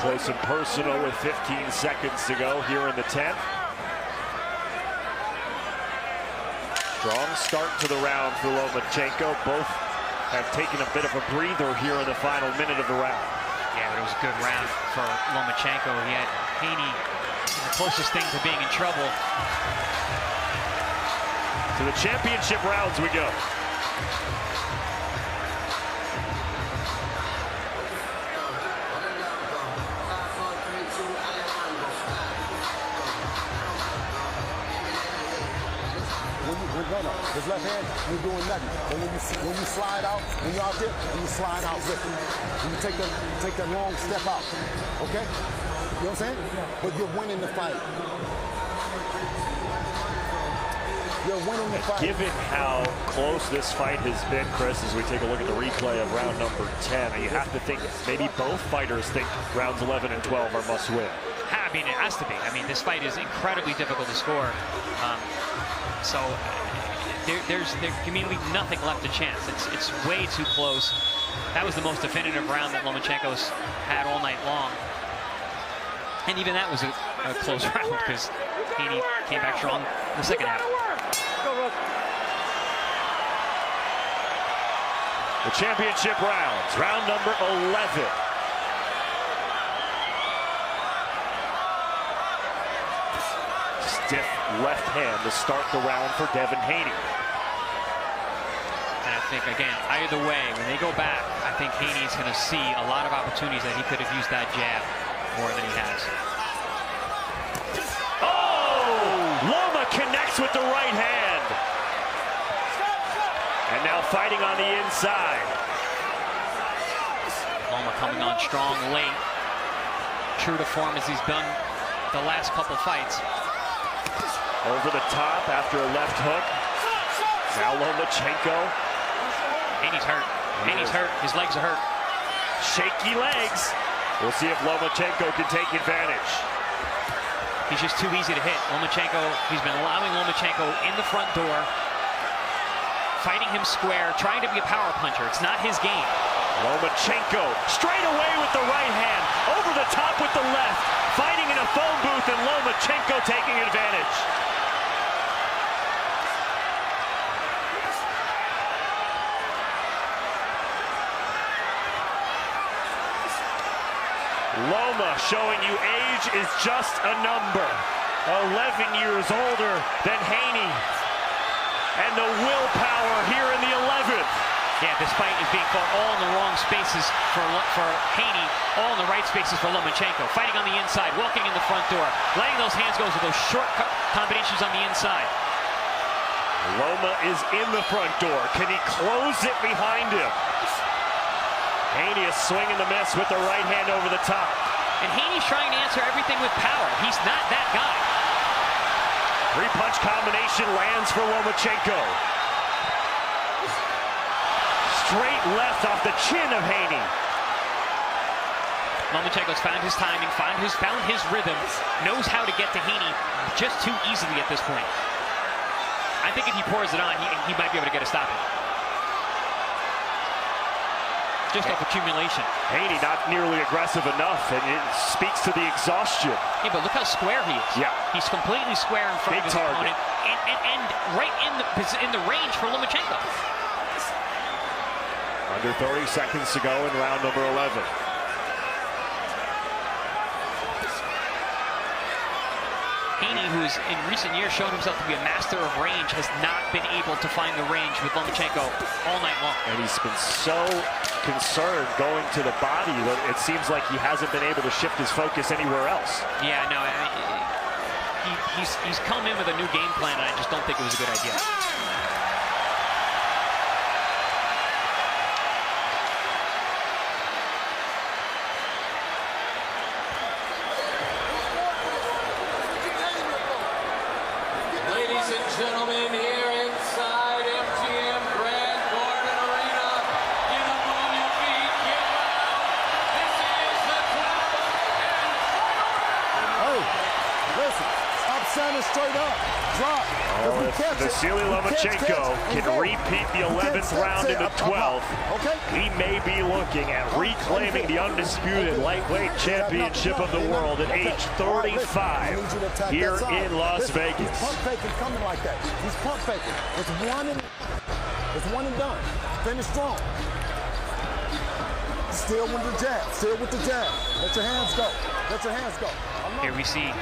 Close and personal with 15 seconds to go here in the 10th. Strong start to the round for Lomachenko. Both have taken a bit of a breather here in the final minute of the round. Yeah, but it was a good round for Lomachenko. He had Haney the closest thing to being in trouble. To the championship rounds we go. His left hand ain't doing nothing. But when you slide out, when you're out there, and you slide out with it. When you take that long step out, okay? You know what I'm saying? But you're winning the fight. You're winning the fight. Given how close this fight has been, Chris, as we take a look at the replay of round number 10, you have to think maybe both fighters think rounds 11 and 12 are must win. I mean, it has to be. I mean, this fight is incredibly difficult to score. So there can be nothing left to chance. It's way too close. That was the most definitive round that Lomachenko's had all night long. And even that was a close round because Haney came back strong in the second half. The championship rounds, round number 11. Stiff left hand to start the round for Devin Haney. And a I think, again, either way, when they go back, I think Haney's going to see a lot of opportunities that he could have used that jab more than he has. Oh! Loma connects with the right hand. And now fighting on the inside. Loma coming on strong late. True to form as he's done the last couple fights. Over the top after a left hook. Now Lomachenko. Haney's hurt. Haney's hurt. His legs are hurt. Shaky legs. We'll see if Lomachenko can take advantage. He's just too easy to hit. Lomachenko, he's been allowing Lomachenko in the front door, fighting him square, trying to be a power puncher. It's not his game. Lomachenko straight away with the right hand, over the top with the left, fighting in a phone booth, and Lomachenko taking advantage. Loma showing you age is just a number. 11 years older than Haney. And the willpower here in the 11th. Yeah, this fight is being fought all in the wrong spaces for Haney, all in the right spaces for Lomachenko. Fighting on the inside, walking in the front door, letting those hands go with those short combinations on the inside. Loma is in the front door. Can he close it behind him? Haney is swinging the miss with the right hand over the top. And Haney's trying to answer everything with power. He's not that guy. Three-punch combination lands for Lomachenko. Straight left off the chin of Haney. Lomachenko's found his timing, found his rhythm, knows how to get to Haney just too easily at this point. I think if he pours it on, he might be able to get a stoppage. Just off accumulation. Haney not nearly aggressive enough, and it speaks to the exhaustion. Yeah, but look how square he is. Yeah. He's completely square in front of his opponent, and right in the range for Lomachenko. Under 30 seconds to go in round number 11. Haney, who has in recent years shown himself to be a master of range, has not been able to find the range with Lomachenko all night long. And he's been so concerned going to the body that it seems like he hasn't been able to shift his focus anywhere else. Yeah, no, he's come in with a new game plan, and I just don't think it was a good idea. Ladies and gentlemen, here inside MGM Grand Garden Arena, get up on your feet, get loud. This is the clap and Hey, listen, stop standing straight up. Drop. Oh, if Vasyl Lomachenko can repeat the 11th round into 12th, he may be looking at reclaiming the undisputed lightweight championship of the world at age 35 here in Las Vegas. He's pump faking coming like that. He's pump faking. It's one and done. Finish strong. Still with the jab. Still with the jab. Let your hands go. Let your hands go. Here we see.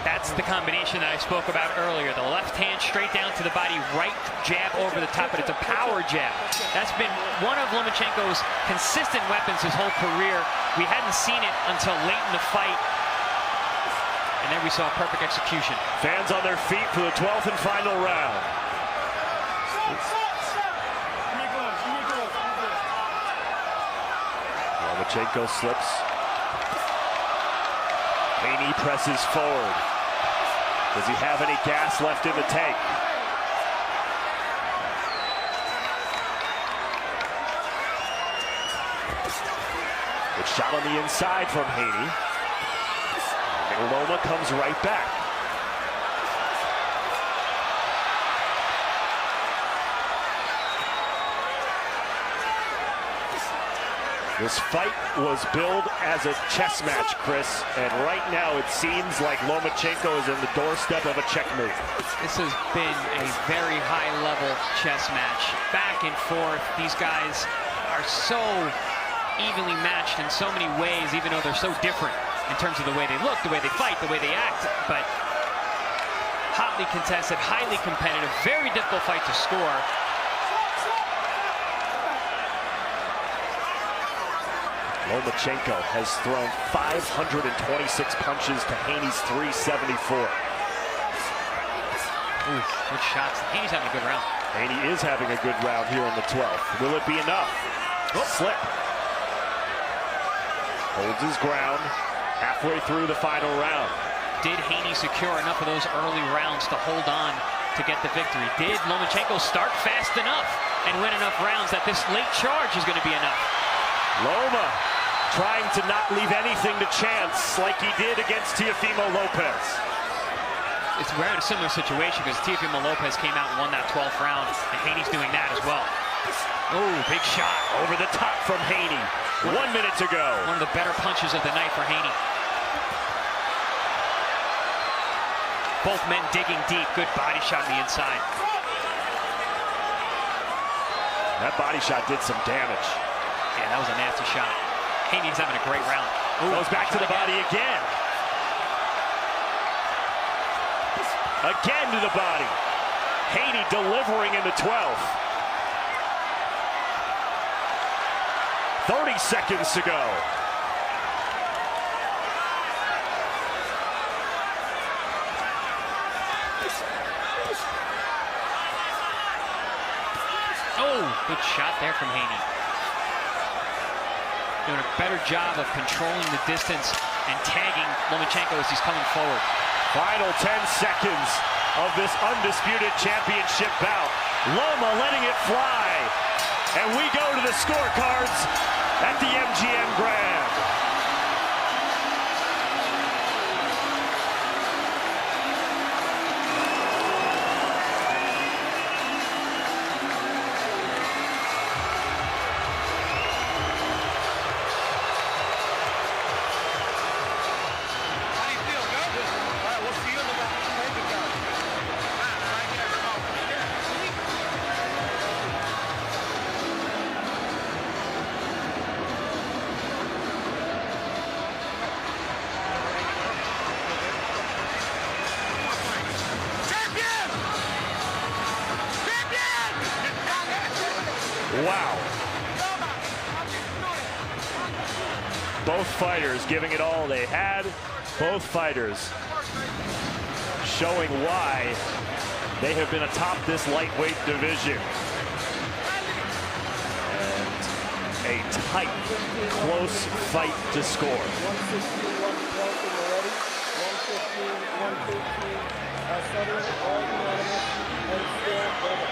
That's the combination that I spoke about earlier. The left hand straight down to the body, right jab over the top, but it's a power jab. That's been one of Lomachenko's consistent weapons his whole career. We hadn't seen it until late in the fight. And then we saw perfect execution. Fans on their feet for the 12th and final round. Lomachenko slips. Haney presses forward. Does he have any gas left in the tank? Good shot on the inside from Haney. And Loma comes right back. This fight was billed as a chess match, Chris, and right now it seems like Lomachenko is in the doorstep of a checkmate. This has been a very high-level chess match. Back and forth, these guys are so evenly matched in so many ways, even though they're so different in terms of the way they look, the way they fight, the way they act. But hotly contested, highly competitive, very difficult fight to score. Lomachenko has thrown 526 punches to Haney's 374. Ooh, good shots. Haney's having a good round. Haney is having a good round here in the 12th. Will it be enough? Slip. Holds his ground halfway through the final round. Did Haney secure enough of those early rounds to hold on to get the victory? Did Lomachenko start fast enough and win enough rounds that this late charge is going to be enough? Loma trying to not leave anything to chance like he did against Teofimo Lopez. We're in a similar situation because Teofimo Lopez came out and won that 12th round, and Haney's doing that as well. Oh, big shot. Over the top from Haney. 1 minute to go. One of the better punches of the night for Haney. Both men digging deep. Good body shot on the inside. That body shot did some damage. Yeah, that was a nasty shot. Haney's having a great round. Ooh, goes back to the body again. Again to the body. Haney delivering in the 12th. 30 seconds to go. Oh, good shot there from Haney. Doing a better job of controlling the distance and tagging Lomachenko as he's coming forward. Final 10 seconds of this undisputed championship bout. Loma letting it fly. And we go to the scorecards at the MGM Grand. Wow. Both fighters giving it all they had. Both fighters showing why they have been atop this lightweight division. And a tight, close fight to score. 115, 115, Sutherland, all unanimous, and still over.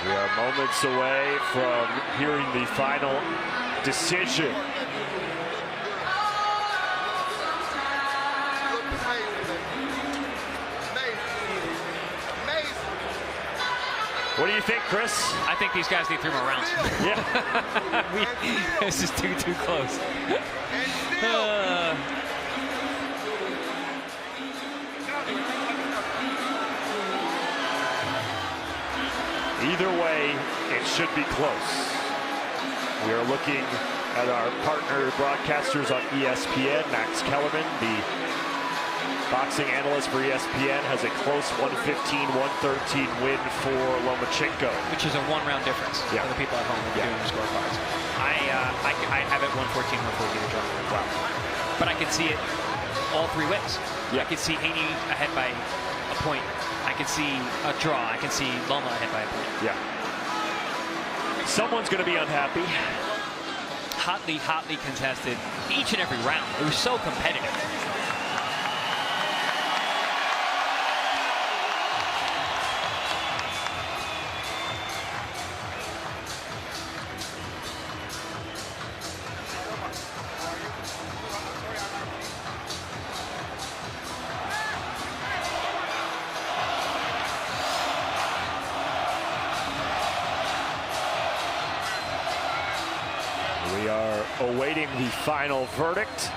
We are moments away from hearing the final decision. What do you think, Chris? I think these guys need 3 more rounds. Yeah. This is too close. Either way, it should be close. We are looking at our partner broadcasters on ESPN. Max Kellerman, the boxing analyst for ESPN, has a close 115-113 win for Lomachenko. Which is a 1-round difference for the people at home who are doing the scorecards. I have it 114-114 to draw. Wow. But I can see it all 3 ways. I can see Haney ahead by a point. I can see a draw. I can see Loma ahead by a point. Yeah. Someone's going to be unhappy. Hotly contested each and every round. It was so competitive. We are awaiting the final verdict.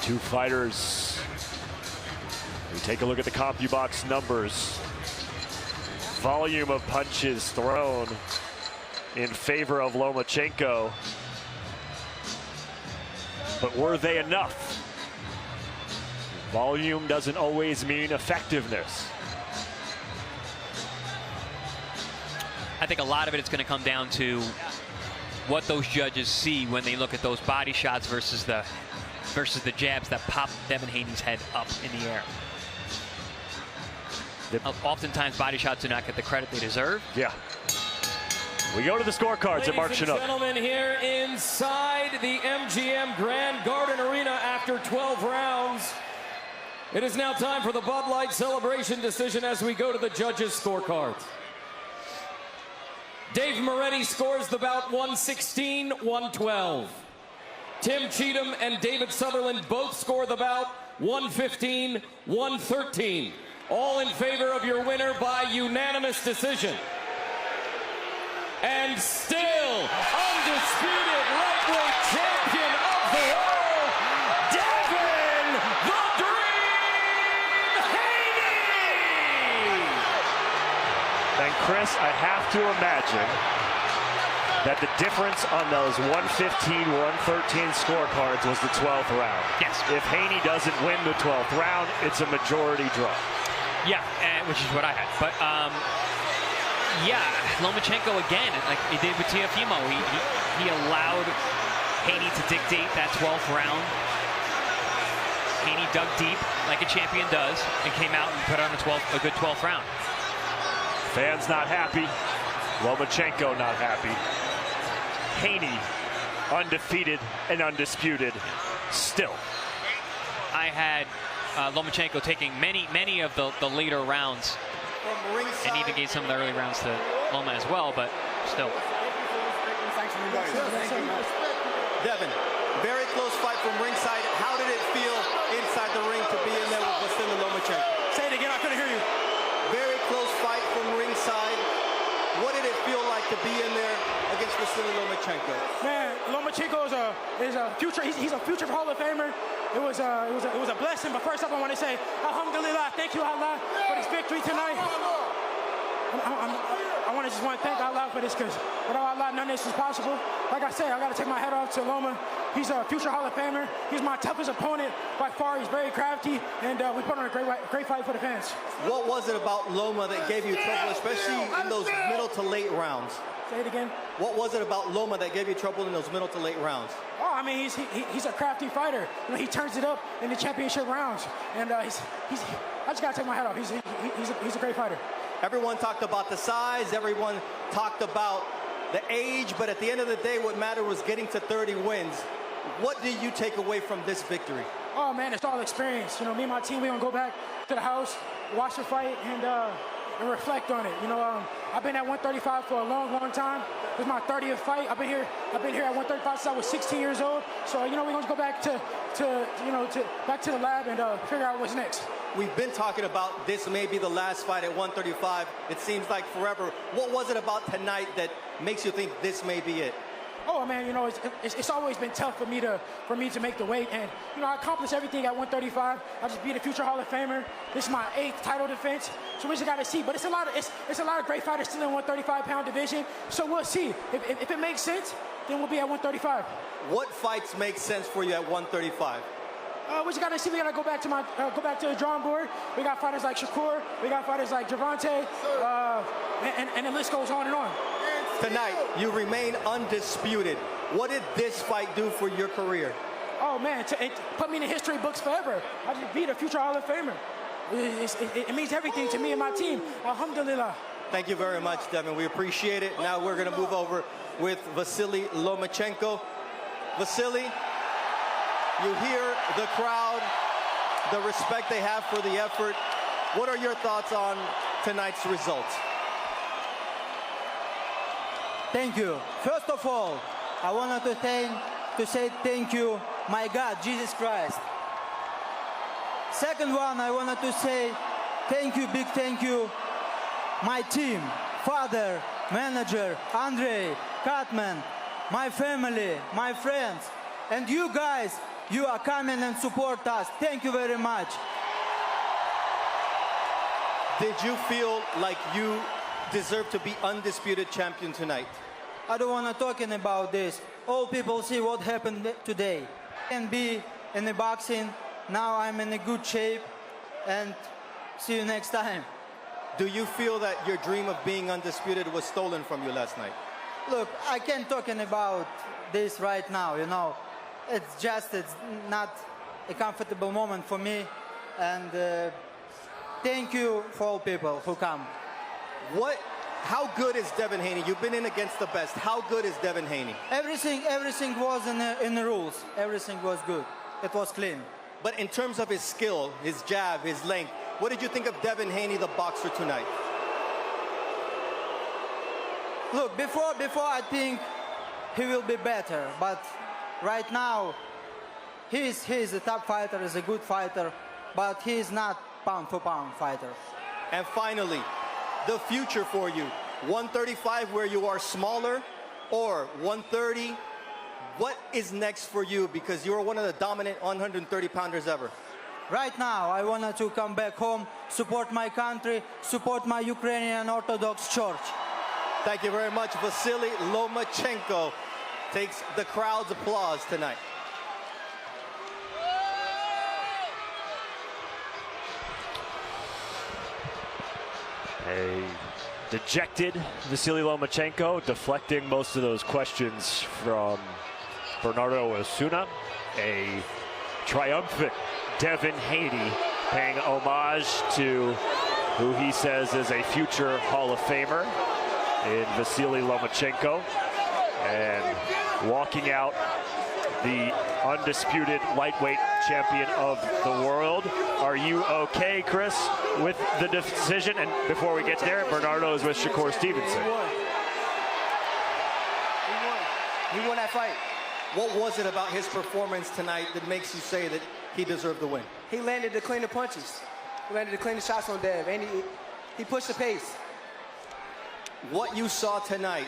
Two fighters. We take a look at the CompuBox numbers. Volume of punches thrown in favor of Lomachenko. But were they enough? Volume doesn't always mean effectiveness. I think a lot of it is going to come down to what those judges see when they look at those body shots versus the jabs that pop Devin Haney's head up in the air. Oftentimes, body shots do not get the credit they deserve. Yeah. We go to the scorecards at Mark Shunock. Ladies and gentlemen, here inside the MGM Grand Garden Arena after 12 rounds, it is now time for the Bud Light celebration decision as we go to the judges' scorecards. Dave Moretti scores the bout 116-112. Tim Cheatham and David Sutherland both score the bout 115-113. All in favor of your winner by unanimous decision. And still undisputed lightweight champion of the world, Devin the Dream Haney! And Chris, I have to imagine that the difference on those 115-113 scorecards was the 12th round. Yes. If Haney doesn't win the 12th round, it's a majority draw. Yeah, which is what I had. But yeah, Lomachenko again, like he did with Teofimo, he allowed Haney to dictate that 12th round. Haney dug deep like a champion does and came out and put on a good 12th round. Fans not happy. Lomachenko not happy. Haney undefeated and undisputed still. I had Lomachenko taking many of the later rounds, and even gave some of the early rounds to Loma as well, but still. Devin, very close fight from ringside. How did it feel inside the ring to be in there with Vasyl Lomachenko? Say it again, I couldn't hear you. Very close fight from ringside. What did it feel like to be in there against Vasyl Lomachenko? Man, Lomachenko is a future. He's a future Hall of Famer. It was a blessing. But first up, I want to say, Alhamdulillah, thank you Allah for this victory tonight. I just want to thank Allah for this, because without Allah, none of this is possible. Like I said, I got to take my hat off to Loma. He's a future Hall of Famer. He's my toughest opponent by far. He's very crafty, and we put on a great fight for the fans. What was it about Loma that gave you trouble, especially in those middle to late rounds? Say it again. What was it about Loma that gave you trouble in those middle to late rounds? Oh, I mean, he's a crafty fighter. You know, he turns it up in the championship rounds, and I just gotta take my hat off. He's a great fighter. Everyone talked about the size. Everyone talked about the age, but at the end of the day, what mattered was getting to 30 wins. What did you take away from this victory? Oh man, it's all experience. You know, me and my team, we're gonna go back to the house, watch the fight, and reflect on it. You know, I've been at 135 for a long time. This is my 30th fight. I've been here at 135 since I was 16 years old. So you know, we're gonna go back to the lab and figure out what's next. We've been talking about this may be the last fight at 135. It seems like forever. What was it about tonight that makes you think this may be it? Oh man, you know, it's always been tough for me to make the weight, and you know, I accomplished everything at 135. I just beat a future Hall of Famer. This is my 8th title defense, so we just got to see. But it's a lot of great fighters still in 135-pound division. So we'll see if it makes sense. Then we'll be at 135. What fights make sense for you at 135? We just got to see. We got to go back to the drawing board. We got fighters like Shakur. We got fighters like Javante, and the list goes on and on. Tonight, you remain undisputed. What did this fight do for your career? Oh man, it put me in the history books forever. I just beat a future Hall of Famer. It means everything to me and my team. Alhamdulillah. Thank you very much, Devin. We appreciate it. Now we're going to move over with Vasyl Lomachenko. Vasyl, you hear the crowd, the respect they have for the effort. What are your thoughts on tonight's results? Thank you. First of all, I wanted to say thank you, my God, Jesus Christ. Second one, I wanted to say thank you, big thank you, my team, father, manager, Andre, Cartman, my family, my friends, and you guys you are coming and support us. Thank you very much. Did you feel like you deserve to be undisputed champion tonight? I don't want to talking about this. All people see what happened today. I can be in the boxing. Now I'm in a good shape, and see you next time. Do you feel that your dream of being undisputed was stolen from you last night? Look, I can't talking about this right now, you know. It's not a comfortable moment for me, and thank you for all people who come. How good is Devin Haney? You've been in against the best. How good is Devin Haney? Everything was in the rules. Everything was good. It was clean. But in terms of his skill, his jab, his length, what did you think of Devin Haney, the boxer, tonight? Look, before I think he will be better, but right now he's a top fighter, he's a good fighter, but he's not pound for pound fighter. And finally, the future for you, 135 where you are smaller, or 130, what is next for you? Because you're one of the dominant 130 pounders ever. Right now, I wanted to come back home, support my country, support my Ukrainian Orthodox Church. Thank you very much. Vasyl Lomachenko takes the crowd's applause tonight. A dejected Vasyl Lomachenko, deflecting most of those questions from Bernardo Osuna. A triumphant Devin Haney paying homage to who he says is a future Hall of Famer in Vasyl Lomachenko, and walking out the undisputed lightweight champion of the world. Are you okay, Chris, with the decision? And before we get there, Bernardo is with Shakur Stevenson. He won that fight. What was it about his performance tonight that makes you say that he deserved the win? He landed the cleaner punches. He landed the cleaner shots on Dev, and he pushed the pace. What you saw tonight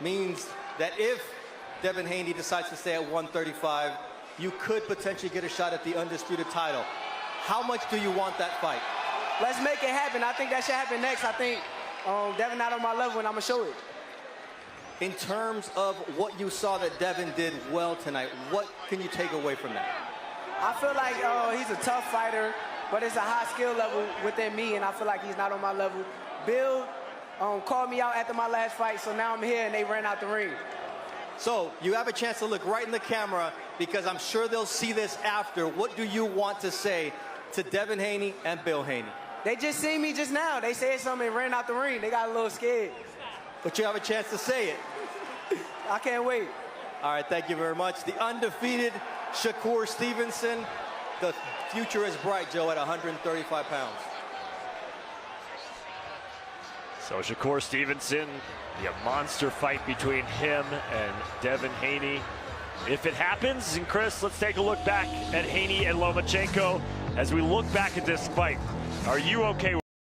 means that if Devin Haney decides to stay at 135, you could potentially get a shot at the undisputed title. How much do you want that fight? Let's make it happen. I think that should happen next. I think Devin not on my level, and I'm going to show it. In terms of what you saw that Devin did well tonight, what can you take away from that? I feel like he's a tough fighter, but it's a high skill level within me, and I feel like he's not on my level. Bill called me out after my last fight, so now I'm here, and they ran out the ring. So you have a chance to look right in the camera, because I'm sure they'll see this after. What do you want to say to Devin Haney and Bill Haney? They just seen me just now. They said something and ran out the ring. They got a little scared. But you have a chance to say it. I can't wait. All right, thank you very much. The undefeated Shakur Stevenson. The future is bright, Joe, at 135 pounds. So Shakur Stevenson, a monster fight between him and Devin Haney. If it happens, and Chris, let's take a look back at Haney and Lomachenko as we look back at this fight. Are you okay with